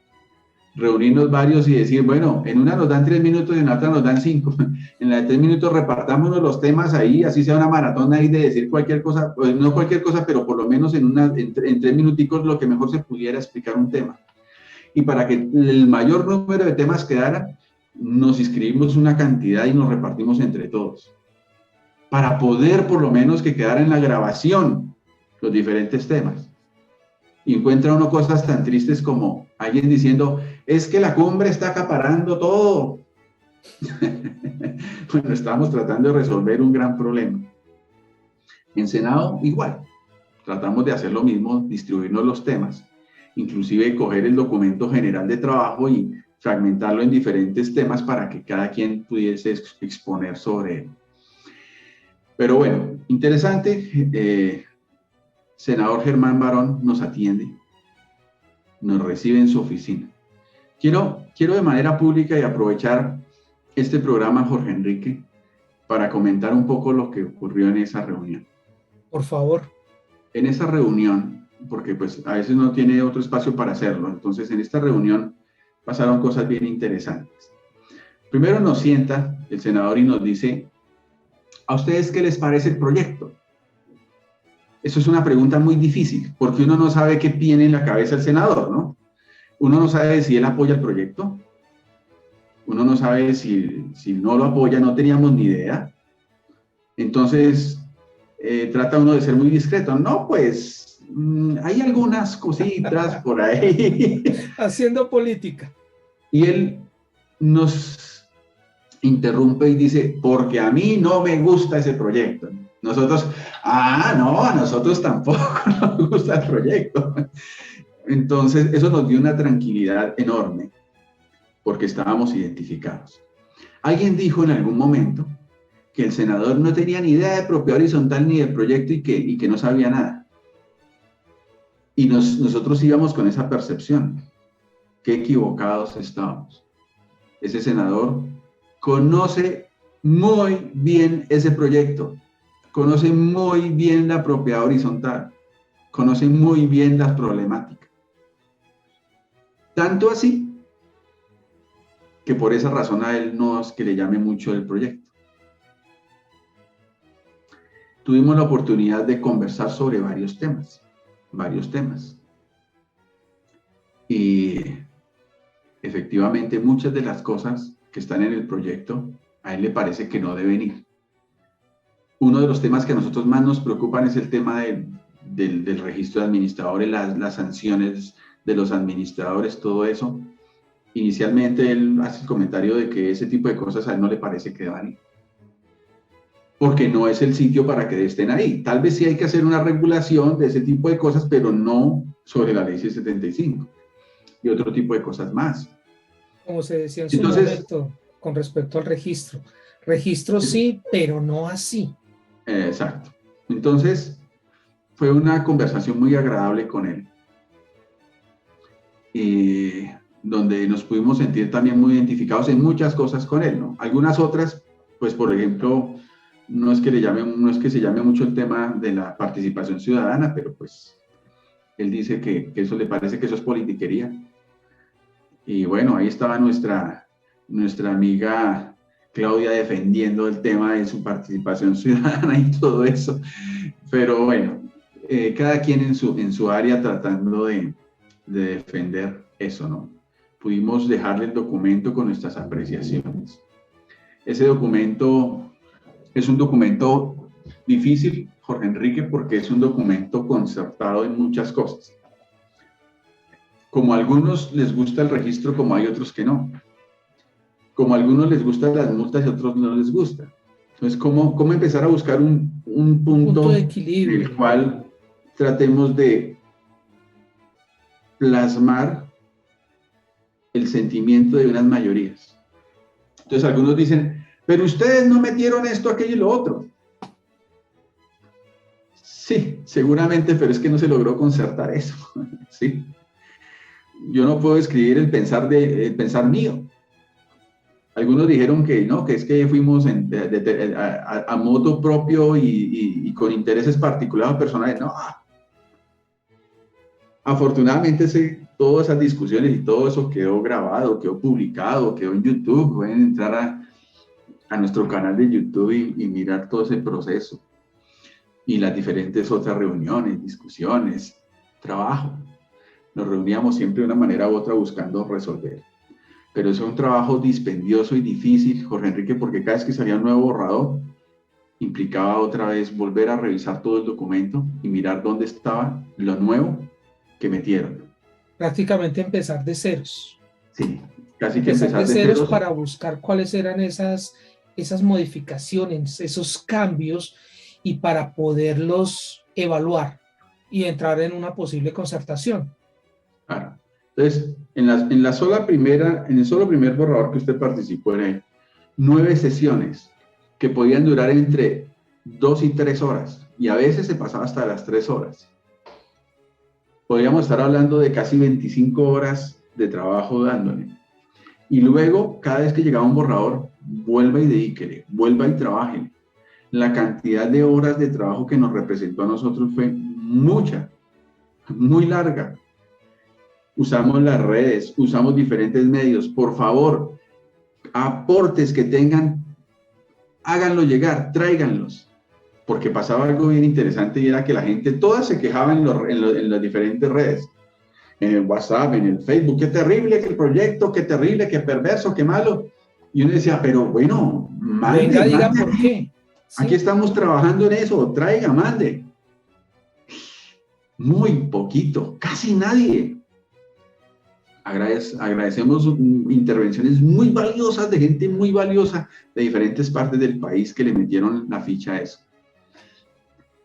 Reunirnos varios y decir, bueno, en una nos dan 3 minutos y en la otra nos dan 5. En la de 3 minutos repartámonos los temas ahí, así sea una maratón ahí de decir cualquier cosa, pues no cualquier cosa, pero por lo menos en 3 minuticos lo que mejor se pudiera explicar un tema. Y para que el mayor número de temas quedara, nos inscribimos una cantidad y nos repartimos entre todos. Para poder por lo menos que quedara en la grabación los diferentes temas. Y encuentra uno cosas tan tristes como alguien diciendo, es que la cumbre está acaparando todo. Bueno, estamos tratando de resolver un gran problema. En Senado, igual. Tratamos de hacer lo mismo, distribuirnos los temas, inclusive coger el documento general de trabajo y fragmentarlo en diferentes temas para que cada quien pudiese exponer sobre él. Pero bueno, interesante. Senador Germán Barón nos atiende, nos recibe en su oficina. Quiero de manera pública y aprovechar este programa, Jorge Enrique, para comentar un poco lo que ocurrió en esa reunión. Por favor. En esa reunión, porque pues a veces no tiene otro espacio para hacerlo, entonces en esta reunión pasaron cosas bien interesantes. Primero nos sienta el senador y nos dice, ¿a ustedes qué les parece el proyecto? eso es una pregunta muy difícil, porque uno no sabe qué tiene en la cabeza el senador, ¿no? Uno no sabe si él apoya el proyecto, uno no sabe si no lo apoya, no teníamos ni idea. Entonces, trata uno de ser muy discreto. No, pues, hay algunas cositas por ahí. Haciendo política. Y él nos interrumpe y dice, porque a mí no me gusta ese proyecto. Nosotros, no, a nosotros tampoco nos gusta el proyecto. Entonces, eso nos dio una tranquilidad enorme, porque estábamos identificados. Alguien dijo en algún momento que el senador no tenía ni idea de propiedad horizontal ni del proyecto y que no sabía nada. Y nosotros íbamos con esa percepción. Qué equivocados estábamos. Ese senador conoce muy bien ese proyecto, conoce muy bien la propiedad horizontal, conoce muy bien las problemáticas. Tanto así que por esa razón a él no es que le llame mucho el proyecto. Tuvimos la oportunidad de conversar sobre varios temas. Y efectivamente muchas de las cosas que están en el proyecto a él le parece que no deben ir. Uno de los temas que a nosotros más nos preocupan es el tema del registro de administradores, las sanciones de los administradores, todo eso. Inicialmente él hace el comentario de que ese tipo de cosas a él no le parece que deban ir, porque no es el sitio para que estén ahí. Tal vez sí hay que hacer una regulación de ese tipo de cosas, pero no sobre la ley 675 y otro tipo de cosas más. Como se decía en su momento con respecto al registro. Registro sí, pero no así. Exacto. Entonces, fue una conversación muy agradable con él. Y donde nos pudimos sentir también muy identificados en muchas cosas con él, ¿no? Algunas otras, pues por ejemplo, no es que se llame mucho el tema de la participación ciudadana, pero pues él dice que eso le parece que eso es politiquería. Y bueno, ahí estaba nuestra amiga Claudia defendiendo el tema de su participación ciudadana y todo eso. Pero bueno, cada quien en su área tratando de defender eso, ¿no? Pudimos dejarle el documento con nuestras apreciaciones. Ese documento es un documento difícil, Jorge Enrique, porque es un documento concertado en muchas cosas. Como a algunos les gusta el registro, como hay otros que no. Como a algunos les gustan las multas y a otros no les gusta. Entonces, ¿cómo empezar a buscar un punto de equilibrio en el cual tratemos de plasmar el sentimiento de unas mayorías? Entonces, algunos dicen, pero ustedes no metieron esto, aquello y lo otro. Sí, seguramente, pero es que no se logró concertar eso. ¿Sí? Yo no puedo escribir el pensar mío. Algunos dijeron que no, que es que fuimos a modo propio y con intereses particulares o personales. No. Afortunadamente, todas esas discusiones y todo eso quedó grabado, quedó publicado, quedó en YouTube. Pueden entrar a nuestro canal de YouTube y mirar todo ese proceso. Y las diferentes otras reuniones, discusiones, trabajo. Nos reuníamos siempre de una manera u otra buscando resolver. Pero eso es un trabajo dispendioso y difícil, Jorge Enrique, porque cada vez que salía un nuevo borrador, implicaba otra vez volver a revisar todo el documento y mirar dónde estaba lo nuevo que metieron. Prácticamente empezar de ceros. Sí, casi que empezar de ceros para buscar cuáles eran esas modificaciones, esos cambios, y para poderlos evaluar y entrar en una posible concertación. Claro. Entonces, en el solo primer borrador que usted participó en él, 9 sesiones que podían durar entre 2 y 3 horas, y a veces se pasaba hasta las 3 horas. Podríamos estar hablando de casi 25 horas de trabajo dándole. Y luego, cada vez que llegaba un borrador, vuelva y dedíquele, vuelva y trabájele. La cantidad de horas de trabajo que nos representó a nosotros fue mucha, muy larga. Usamos las redes, usamos diferentes medios. Por favor, aportes que tengan, háganlo llegar, tráiganlos. porque pasaba algo bien interesante y era que la gente toda se quejaba en las diferentes redes, en el WhatsApp, en el Facebook, qué terrible que el proyecto, qué terrible, qué perverso, qué malo. Y uno decía, pero bueno, Venga, diga mande. por qué. Aquí ¿Sí? estamos trabajando en eso, traiga, mande. Muy poquito, casi nadie. Agradecemos intervenciones muy valiosas de gente muy valiosa de diferentes partes del país que le metieron la ficha a eso.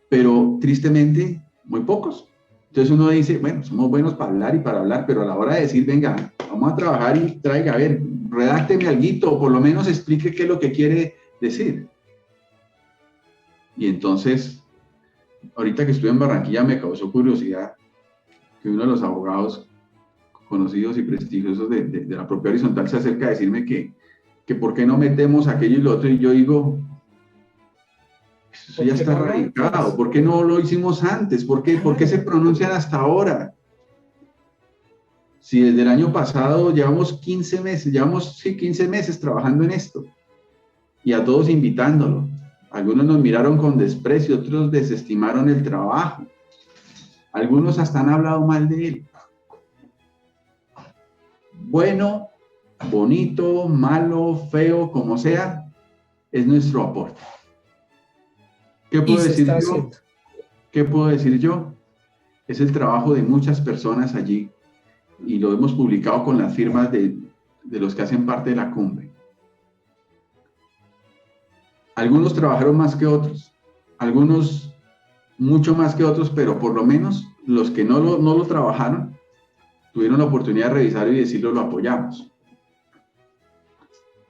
Pero tristemente, muy pocos. Entonces uno dice, bueno, somos buenos para hablar y para hablar, pero a la hora de decir, venga, vamos a trabajar y traiga, a ver, redácteme alguito, o por lo menos explique qué es lo que quiere decir. Y entonces, ahorita que estuve en Barranquilla me causó curiosidad que uno de los abogados conocidos y prestigiosos de la propia Horizontal se acerca a decirme que por qué no metemos aquello y lo otro, y yo digo, eso ya está radicado, ¿por qué no lo hicimos antes? ¿Por qué se pronuncian hasta ahora? Si desde el año pasado llevamos 15 meses trabajando en esto, y a todos invitándolo. Algunos nos miraron con desprecio, otros desestimaron el trabajo. Algunos hasta han hablado mal de él. Bueno, bonito, malo, feo, como sea, es nuestro aporte. ¿Qué puedo decir yo? ¿Qué puedo decir yo? Es el trabajo de muchas personas allí y lo hemos publicado con las firmas de los que hacen parte de la cumbre. Algunos trabajaron más que otros, algunos mucho más que otros, pero por lo menos los que no lo trabajaron tuvieron la oportunidad de revisar y decirlo, lo apoyamos.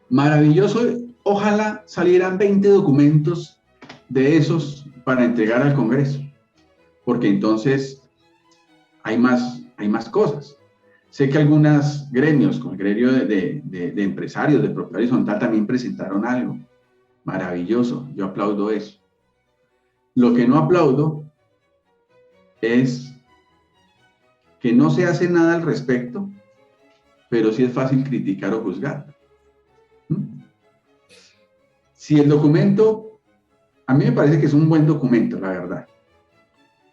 Maravilloso, ojalá salieran 20 documentos de esos para entregar al Congreso, porque entonces hay más cosas. Sé que algunos gremios, como el gremio de empresarios de propiedad horizontal, también presentaron algo. Maravilloso, yo aplaudo eso. Lo que no aplaudo es que no se hace nada al respecto, pero sí es fácil criticar o juzgar. Si el documento, a mí me parece que es un buen documento, la verdad.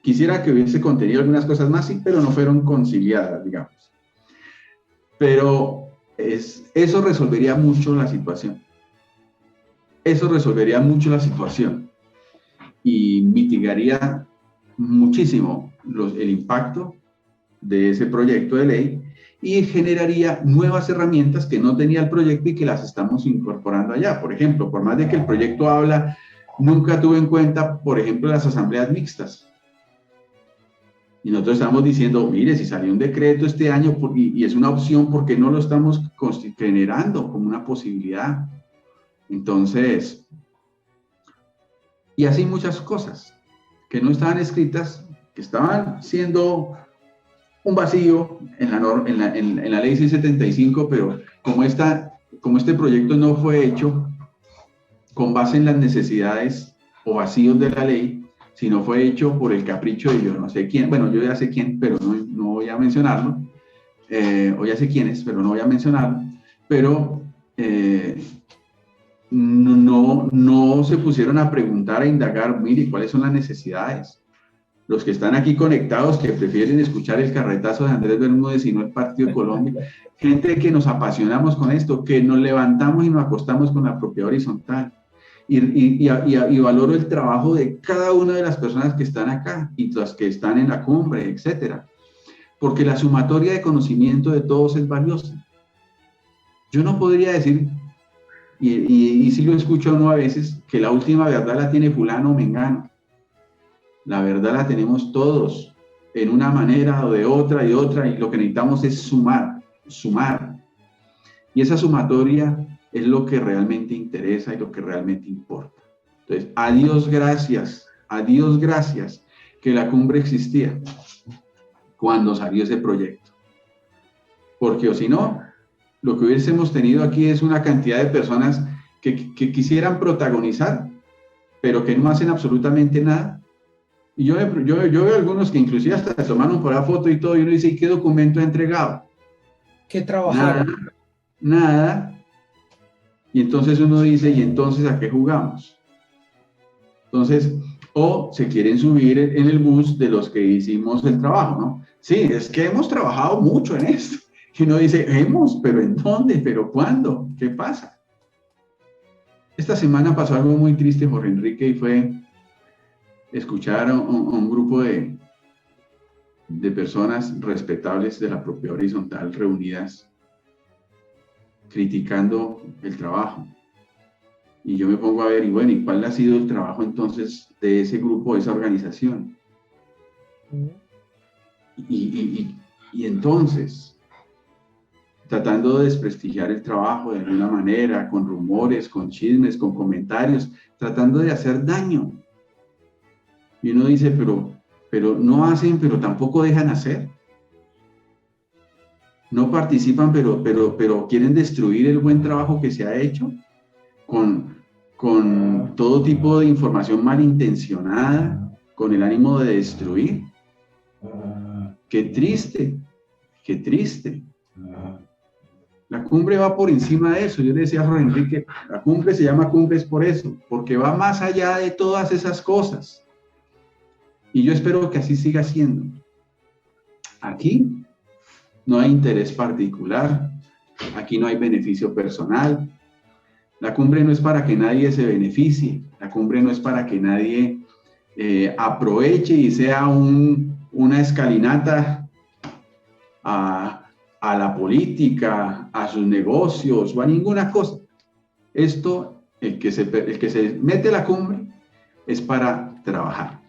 Quisiera que hubiese contenido algunas cosas más, sí, pero no fueron conciliadas, digamos. Pero eso resolvería mucho la situación. Eso resolvería mucho la situación y mitigaría muchísimo el impacto de ese proyecto de ley y generaría nuevas herramientas que no tenía el proyecto y que las estamos incorporando allá. Por ejemplo, por más de que el proyecto habla, nunca tuvo en cuenta, por ejemplo, las asambleas mixtas. Y nosotros estamos diciendo, mire, si salió un decreto este año y es una opción, ¿por qué no lo estamos generando como una posibilidad? Entonces, y así muchas cosas que no estaban escritas, que estaban siendo un vacío en la ley 675, pero como este proyecto no fue hecho con base en las necesidades o vacíos de la ley, sino fue hecho por el capricho de yo no sé quién, bueno, yo ya sé quién, pero no voy a mencionarlo, o ya sé quién es, pero no voy a mencionarlo, pero no se pusieron a preguntar, a indagar, mire, ¿cuáles son las necesidades? Los que están aquí conectados, que prefieren escuchar el carretazo de Andrés Bermúdez y no el Partido de Colombia, gente que nos apasionamos con esto, que nos levantamos y nos acostamos con la propiedad horizontal. Y valoro el trabajo de cada una de las personas que están acá y las que están en la cumbre, etcétera. Porque la sumatoria de conocimiento de todos es valiosa. Yo no podría decir, y sí lo escucho uno a veces, que la última verdad la tiene fulano o mengano. La verdad la tenemos todos, en una manera o de otra, y lo que necesitamos es sumar. Y esa sumatoria es lo que realmente interesa y lo que realmente importa. Entonces, a Dios gracias que la cumbre existía cuando salió ese proyecto. Porque o si no, lo que hubiésemos tenido aquí es una cantidad de personas que quisieran protagonizar, pero que no hacen absolutamente nada. Y yo veo algunos que inclusive hasta tomaron por la foto y todo, y uno dice, ¿y qué documento ha entregado? ¿Qué trabajaron? Nada. Y entonces uno dice, ¿y entonces a qué jugamos? Entonces, o se quieren subir en el bus de los que hicimos el trabajo, ¿no? Sí, es que hemos trabajado mucho en esto. Y uno dice, hemos, pero ¿en dónde? ¿Pero cuándo? ¿Qué pasa? Esta semana pasó algo muy triste, Jorge Enrique, y fue escuchar a un grupo de personas respetables de la propiedad horizontal reunidas criticando el trabajo. Y yo me pongo a ver, y bueno, ¿y cuál ha sido el trabajo entonces de ese grupo, de esa organización? Y entonces, tratando de desprestigiar el trabajo de alguna manera, con rumores, con chismes, con comentarios, tratando de hacer daño. Y uno dice, pero no hacen, pero tampoco dejan hacer. No participan, pero quieren destruir el buen trabajo que se ha hecho con todo tipo de información malintencionada, con el ánimo de destruir. Qué triste, qué triste. La cumbre va por encima de eso. Yo le decía a Jorge Enrique, la cumbre se llama cumbres por eso, porque va más allá de todas esas cosas. Y yo espero que así siga siendo. Aquí no hay interés particular, aquí no hay beneficio personal. La cumbre no es para que nadie se beneficie, la cumbre no es para que nadie aproveche y sea una escalinata a la política, a sus negocios o a ninguna cosa. Esto, el que se mete a la cumbre es para trabajar,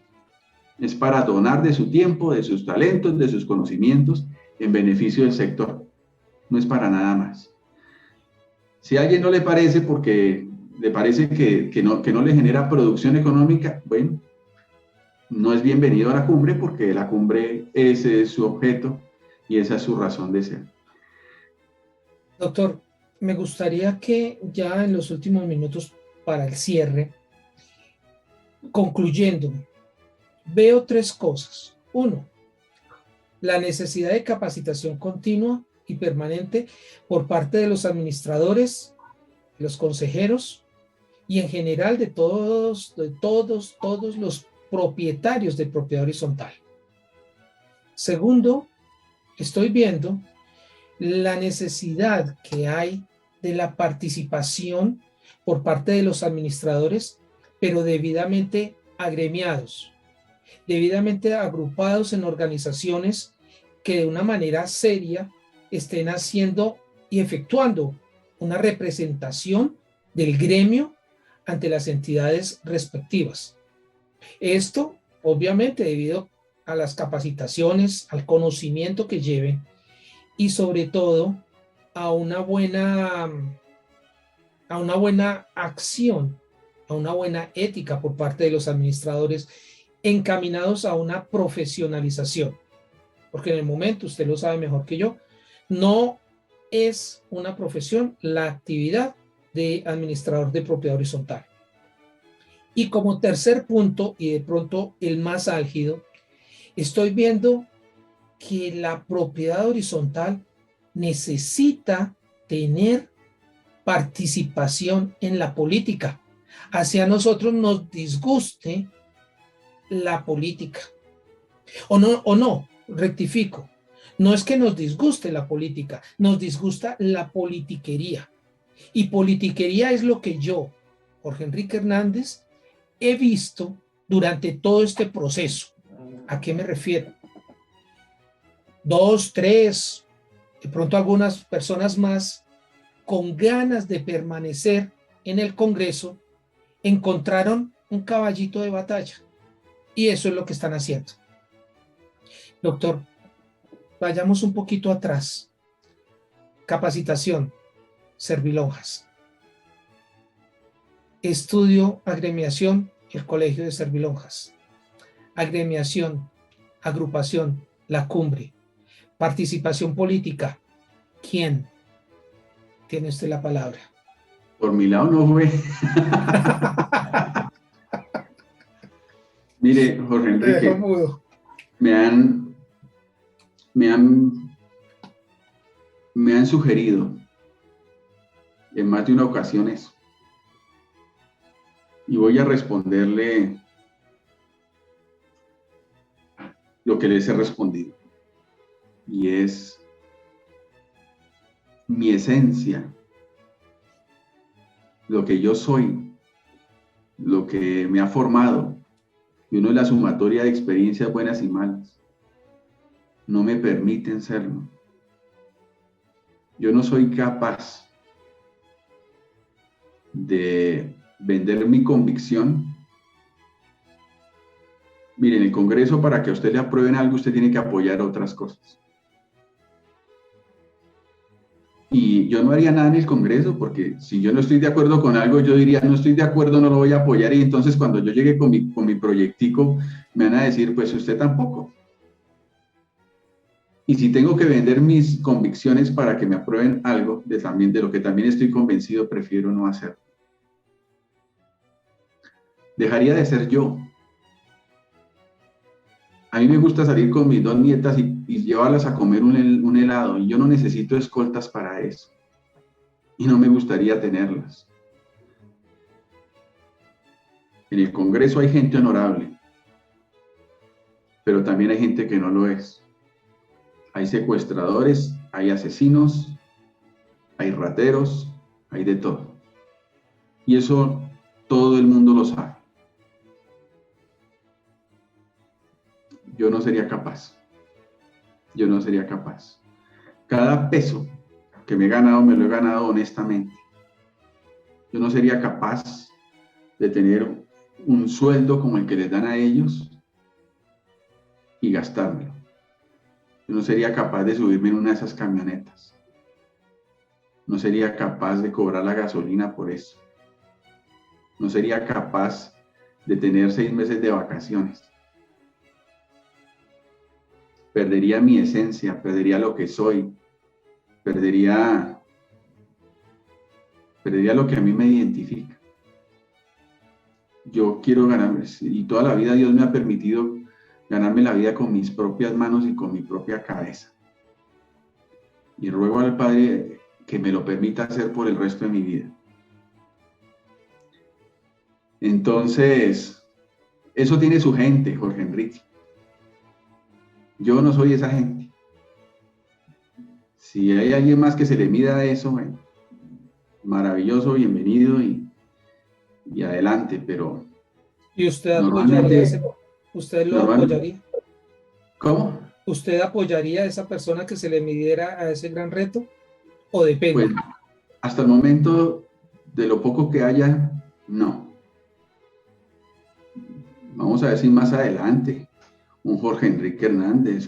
es para donar de su tiempo, de sus talentos, de sus conocimientos en beneficio del sector. No es para nada más. Si a alguien no le parece porque le parece que no le genera producción económica, bueno, no es bienvenido a la cumbre porque la cumbre ese es su objeto y esa es su razón de ser. Doctor, me gustaría que ya en los últimos minutos para el cierre, concluyendo, veo tres cosas. Uno, la necesidad de capacitación continua y permanente por parte de los administradores, los consejeros y en general de todos los propietarios de propiedad horizontal. Segundo, estoy viendo la necesidad que hay de la participación por parte de los administradores, pero debidamente agremiados, debidamente agrupados en organizaciones que de una manera seria estén haciendo y efectuando una representación del gremio ante las entidades respectivas. Esto, obviamente, debido a las capacitaciones, al conocimiento que lleven y sobre todo a una buena acción, a una buena ética por parte de los administradores encaminados a una profesionalización. Porque en el momento, usted lo sabe mejor que yo, no es una profesión la actividad de administrador de propiedad horizontal. Y como tercer punto, y de pronto el más álgido, estoy viendo que la propiedad horizontal necesita tener participación en la política. Hacia nosotros nos disguste la política. O no, rectifico. No es que nos disguste la política, nos disgusta la politiquería. Y politiquería es lo que yo, Jorge Enrique Hernández, he visto durante todo este proceso. ¿A qué me refiero? 2, 3, de pronto algunas personas más con ganas de permanecer en el Congreso encontraron un caballito de batalla y eso es lo que están haciendo. Doctor, vayamos un poquito atrás. Capacitación, Servilonjas. Estudio, agremiación, el Colegio de Servilonjas. Agremiación, agrupación, la cumbre. Participación política, ¿quién? Tiene usted la palabra. Por mi lado no fue. Mire, Jorge Enrique, me han sugerido en más de una ocasión eso. y voy a responderle lo que les he respondido. Y es mi esencia, lo que yo soy, lo que me ha formado, y uno es la sumatoria de experiencias buenas y malas. No me permiten serlo. Yo no soy capaz de vender mi convicción. Miren, en el Congreso, para que a usted le aprueben algo, usted tiene que apoyar otras cosas. Y yo no haría nada en el Congreso, porque si yo no estoy de acuerdo con algo, yo diría, no estoy de acuerdo, no lo voy a apoyar, y entonces cuando yo llegue con mi proyectico, me van a decir, pues usted tampoco. Y si tengo que vender mis convicciones para que me aprueben algo de lo que también estoy convencido, prefiero no hacerlo. Dejaría de ser yo. A mí me gusta salir con mis 2 nietas y llevarlas a comer un helado, y yo no necesito escoltas para eso. Y no me gustaría tenerlas. En el Congreso hay gente honorable, pero también hay gente que no lo es. Hay secuestradores, hay asesinos, hay rateros, hay de todo. Y eso todo el mundo lo sabe. Yo no sería capaz. Yo no sería capaz. Cada peso que me he ganado, me lo he ganado honestamente. Yo no sería capaz de tener un sueldo como el que les dan a ellos y gastármelo. Yo no sería capaz de subirme en una de esas camionetas. No sería capaz de cobrar la gasolina por eso. No sería capaz de tener 6 meses de vacaciones. Perdería mi esencia, perdería lo que soy, perdería lo que a mí me identifica. Yo quiero ganarme, y toda la vida Dios me ha permitido ganarme la vida con mis propias manos y con mi propia cabeza. Y ruego al Padre que me lo permita hacer por el resto de mi vida. Entonces, eso tiene su gente, Jorge Enrique. Yo no soy esa gente. Si hay alguien más que se le mida a eso, bueno, maravilloso, bienvenido y adelante, pero ¿Y usted normalmente, usted lo apoyaría? ¿Cómo? ¿Usted apoyaría a esa persona que se le midiera a ese gran reto? ¿O depende? Pues hasta el momento, de lo poco que haya, no. Vamos a ver si más adelante, un Jorge Enrique Hernández,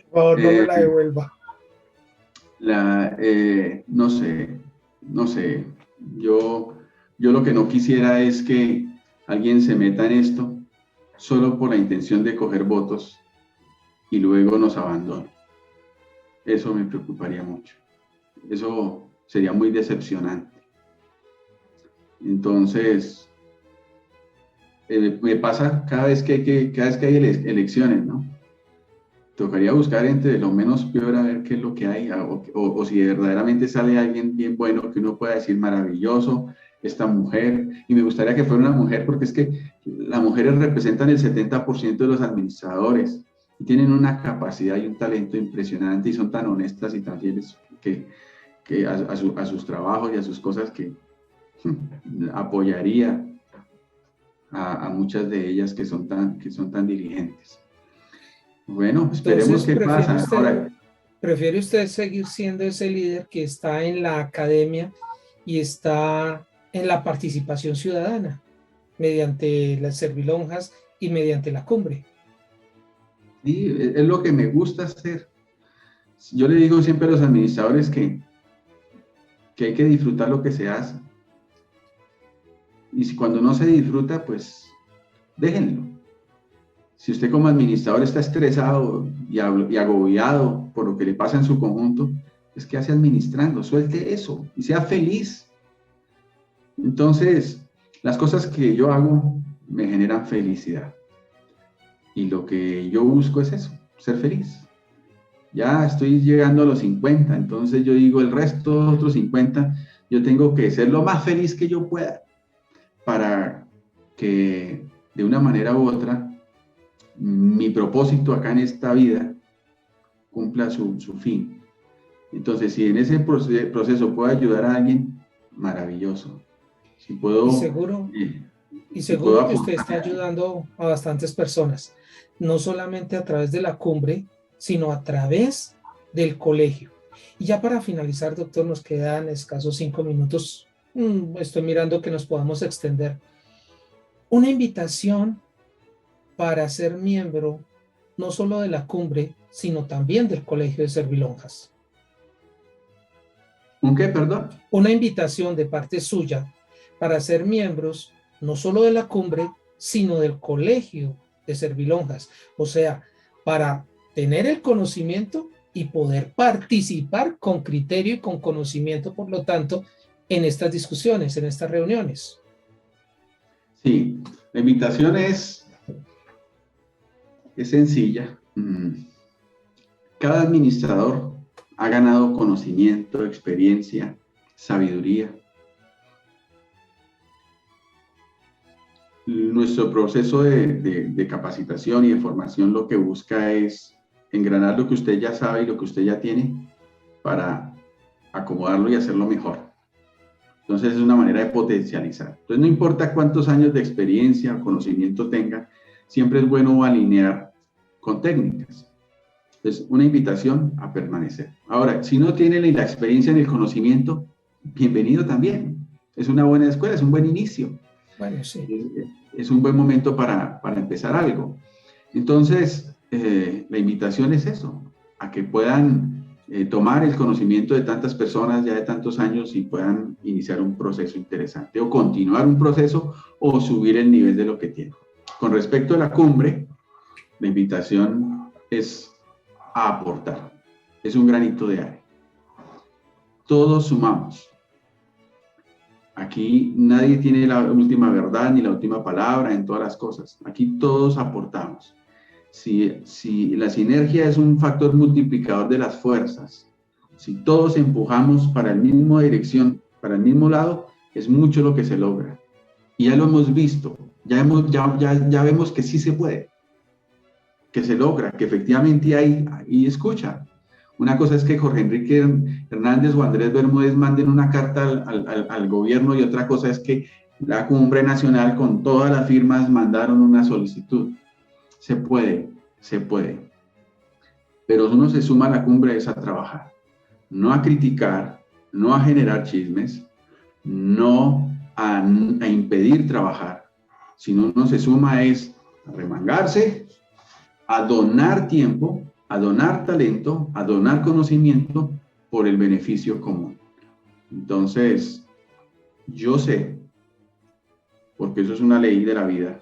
Por favor, no me la devuelva. No sé. Yo lo que no quisiera es que alguien se meta en esto solo por la intención de coger votos y luego nos abandone. Eso me preocuparía mucho. Eso sería muy decepcionante. Entonces, me pasa cada vez que hay elecciones, ¿no? Tocaría buscar entre lo menos peor a ver qué es lo que hay, o si verdaderamente sale alguien bien bueno que uno pueda decir maravilloso, esta mujer, y me gustaría que fuera una mujer, porque es que las mujeres representan el 70% de los administradores y tienen una capacidad y un talento impresionante y son tan honestas y tan fieles que a sus trabajos y a sus cosas que apoyaría a muchas de ellas que son tan diligentes. Bueno, esperemos qué pasa. Ahora, ¿prefiere usted seguir siendo ese líder que está en la academia y está en la participación ciudadana mediante las servilonjas y mediante la cumbre? sí, es lo que me gusta hacer. Yo le digo siempre a los administradores que hay que disfrutar lo que se hace. Y si cuando no se disfruta, pues déjenlo. Si usted como administrador está estresado y agobiado por lo que le pasa en su conjunto, pues ¿qué hace administrando? Suelte eso y sea feliz. Entonces, las cosas que yo hago me generan felicidad. Y lo que yo busco es eso, ser feliz. ya estoy llegando a los 50, entonces yo digo el resto, otros 50, yo tengo que ser lo más feliz que yo pueda para que de una manera u otra mi propósito acá en esta vida cumpla su fin. Entonces, si en ese proceso puedo ayudar a alguien, maravilloso. Si Y puedo, seguro, y si puedo seguro que usted aportar. está ayudando a bastantes personas, no solamente a través de la cumbre, sino a través del colegio. Y ya para finalizar, doctor, nos quedan escasos 5 minutos. Estoy mirando que nos podamos extender. Una invitación para ser miembro no solo de la cumbre, sino también del Colegio de Servilonjas. ¿Un qué, perdón? Una invitación de parte suya para ser miembros no solo de la cumbre, sino del Colegio de Servilonjas. O sea, para tener el conocimiento y poder participar con criterio y con conocimiento, por lo tanto, en estas discusiones, en estas reuniones. Sí, la invitación es sencilla. Cada administrador ha ganado conocimiento, experiencia, sabiduría. Nuestro proceso de capacitación y de formación lo que busca es engranar lo que usted ya sabe y lo que usted ya tiene para acomodarlo y hacerlo mejor. Entonces es una manera de potencializar. Entonces no importa cuántos años de experiencia o conocimiento tenga, siempre es bueno alinear con técnicas. Entonces, una invitación a permanecer. Ahora, si no tiene ni la experiencia ni el conocimiento, bienvenido también. Es una buena escuela, es un buen inicio. Bueno, sí. Es un buen momento para empezar algo. Entonces, la invitación es eso, a que puedan tomar el conocimiento de tantas personas ya de tantos años y puedan iniciar un proceso interesante o continuar un proceso o subir el nivel de lo que tienen. Con respecto a la cumbre, la invitación es a aportar. Es un granito de arena. Todos sumamos. Aquí nadie tiene la última verdad ni la última palabra en todas las cosas. Aquí todos aportamos. Si la sinergia es un factor multiplicador de las fuerzas, si todos empujamos para la misma dirección, para el mismo lado, es mucho lo que se logra. Y ya lo hemos visto, ya vemos que sí se puede, que se logra, que efectivamente hay escucha. Una cosa es que Jorge Enrique Hernández o Andrés Bermúdez manden una carta al gobierno y otra cosa es que la cumbre nacional con todas las firmas mandaron una solicitud. Se puede. Pero uno se suma a la cumbre es a trabajar, no a criticar, no a generar chismes, no a impedir trabajar, sino uno se suma es a remangarse, a donar tiempo, a donar talento, a donar conocimiento por el beneficio común. Entonces, yo sé, porque eso es una ley de la vida,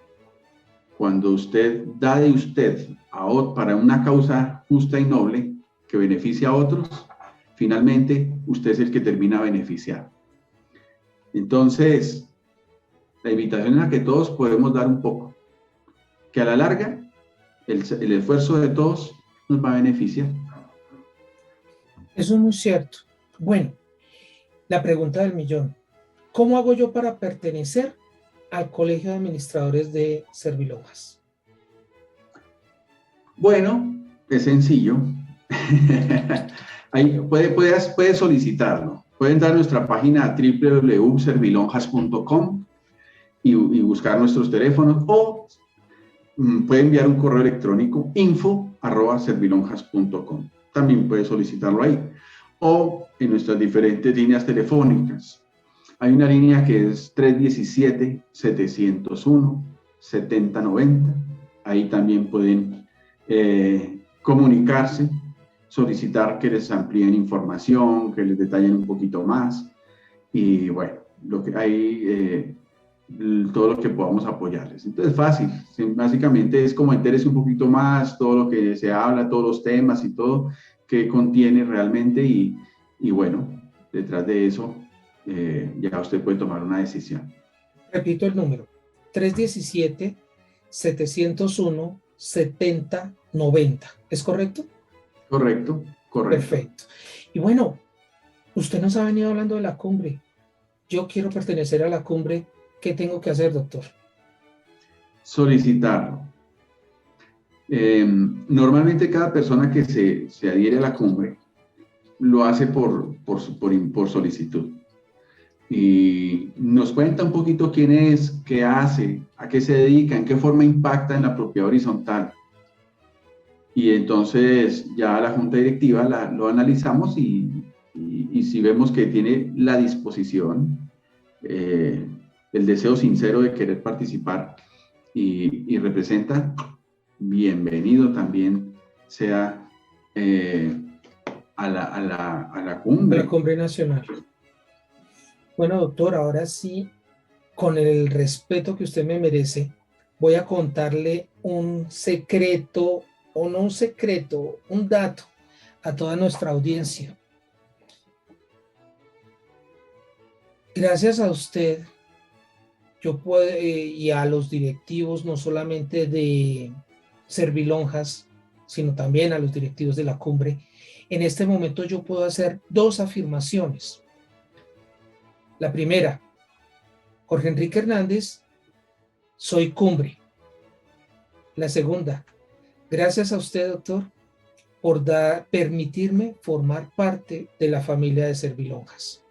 cuando usted da de usted para una causa justa y noble que beneficia a otros, finalmente usted es el que termina beneficiado. Entonces, la invitación es a que todos podemos dar un poco, que a la larga el esfuerzo de todos nos va a beneficiar. Eso es muy cierto. Bueno, la pregunta del millón. ¿Cómo hago yo para pertenecer al Colegio de Administradores de Servilonjas? Bueno, es sencillo. Ahí puede solicitarlo. Pueden dar nuestra página www.servilonjas.com y buscar nuestros teléfonos o puede enviar un correo electrónico info@servilonjas.com. También puede solicitarlo ahí. O en nuestras diferentes líneas telefónicas. Hay una línea que es 317-701-7090. Ahí también pueden comunicarse, solicitar que les amplíen información, que les detallen un poquito más. Y bueno, lo que hay... todo lo que podamos apoyarles. Entonces, fácil. Básicamente es como entérese un poquito más todo lo que se habla, todos los temas y todo que contiene realmente y bueno, detrás de eso ya usted puede tomar una decisión. Repito el número, 317-701-7090. ¿Es correcto? Correcto, correcto. Perfecto. Y bueno, usted nos ha venido hablando de la cumbre. Yo quiero pertenecer a la cumbre. ¿Qué tengo que hacer, doctor? Solicitarlo. Normalmente cada persona que se adhiere a la cumbre lo hace por solicitud. Y nos cuenta un poquito quién es, qué hace, a qué se dedica, en qué forma impacta en la propiedad horizontal. Y entonces ya la junta directiva lo analizamos y si vemos que tiene la disposición, el deseo sincero de querer participar y representa, bienvenido también sea a la A la cumbre. cumbre nacional. Bueno, doctor, ahora sí, con el respeto que usted me merece, voy a contarle un secreto, o no un secreto, un dato a toda nuestra audiencia. Gracias a usted, yo puedo, y a los directivos, no solamente de Servilonjas, sino también a los directivos de la cumbre, en este momento yo puedo hacer dos afirmaciones. La primera, Jorge Enrique Hernández, soy cumbre. La segunda, gracias a usted, doctor, por permitirme formar parte de la familia de Servilonjas.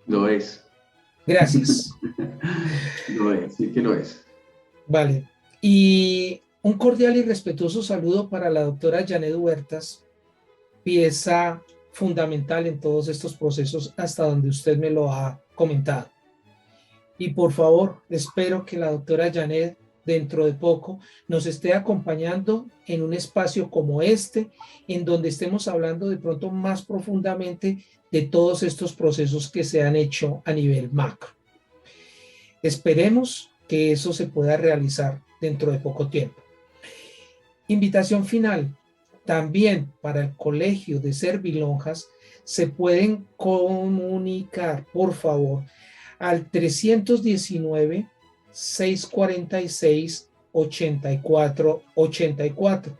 Lo es. Gracias. Lo es, sí que lo es. Vale. Y un cordial y respetuoso saludo para la doctora Janet Huertas, pieza fundamental en todos estos procesos hasta donde usted me lo ha comentado. Y por favor, espero que la doctora Janet dentro de poco nos esté acompañando en un espacio como este, en donde estemos hablando de pronto más profundamente de todos estos procesos que se han hecho a nivel macro. Esperemos que eso se pueda realizar dentro de poco tiempo. Invitación final. También para el Colegio de Servilonjas se pueden comunicar, por favor, al 319-646-8484.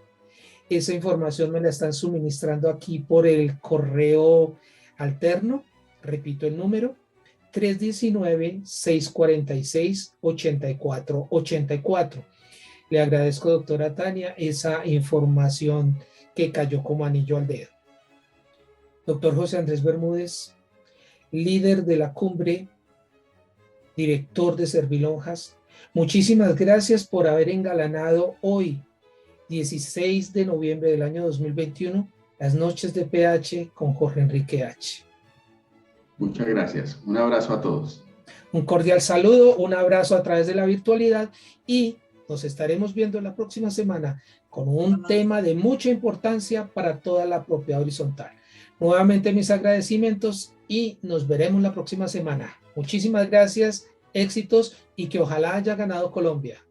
Esa información me la están suministrando aquí por el correo alterno. Repito el número, 319-646-8484. Le agradezco, doctora Tania, esa información que cayó como anillo al dedo. Doctor José Andrés Bermúdez, líder de la cumbre, director de Servilonjas, muchísimas gracias por haber engalanado hoy, 16 de noviembre del año 2021, las noches de PH con Jorge Enrique H. Muchas gracias. Un abrazo a todos. Un cordial saludo, un abrazo a través de la virtualidad y nos estaremos viendo la próxima semana con un tema de mucha importancia para toda la propiedad horizontal. Nuevamente mis agradecimientos y nos veremos la próxima semana. Muchísimas gracias, éxitos y que ojalá haya ganado Colombia.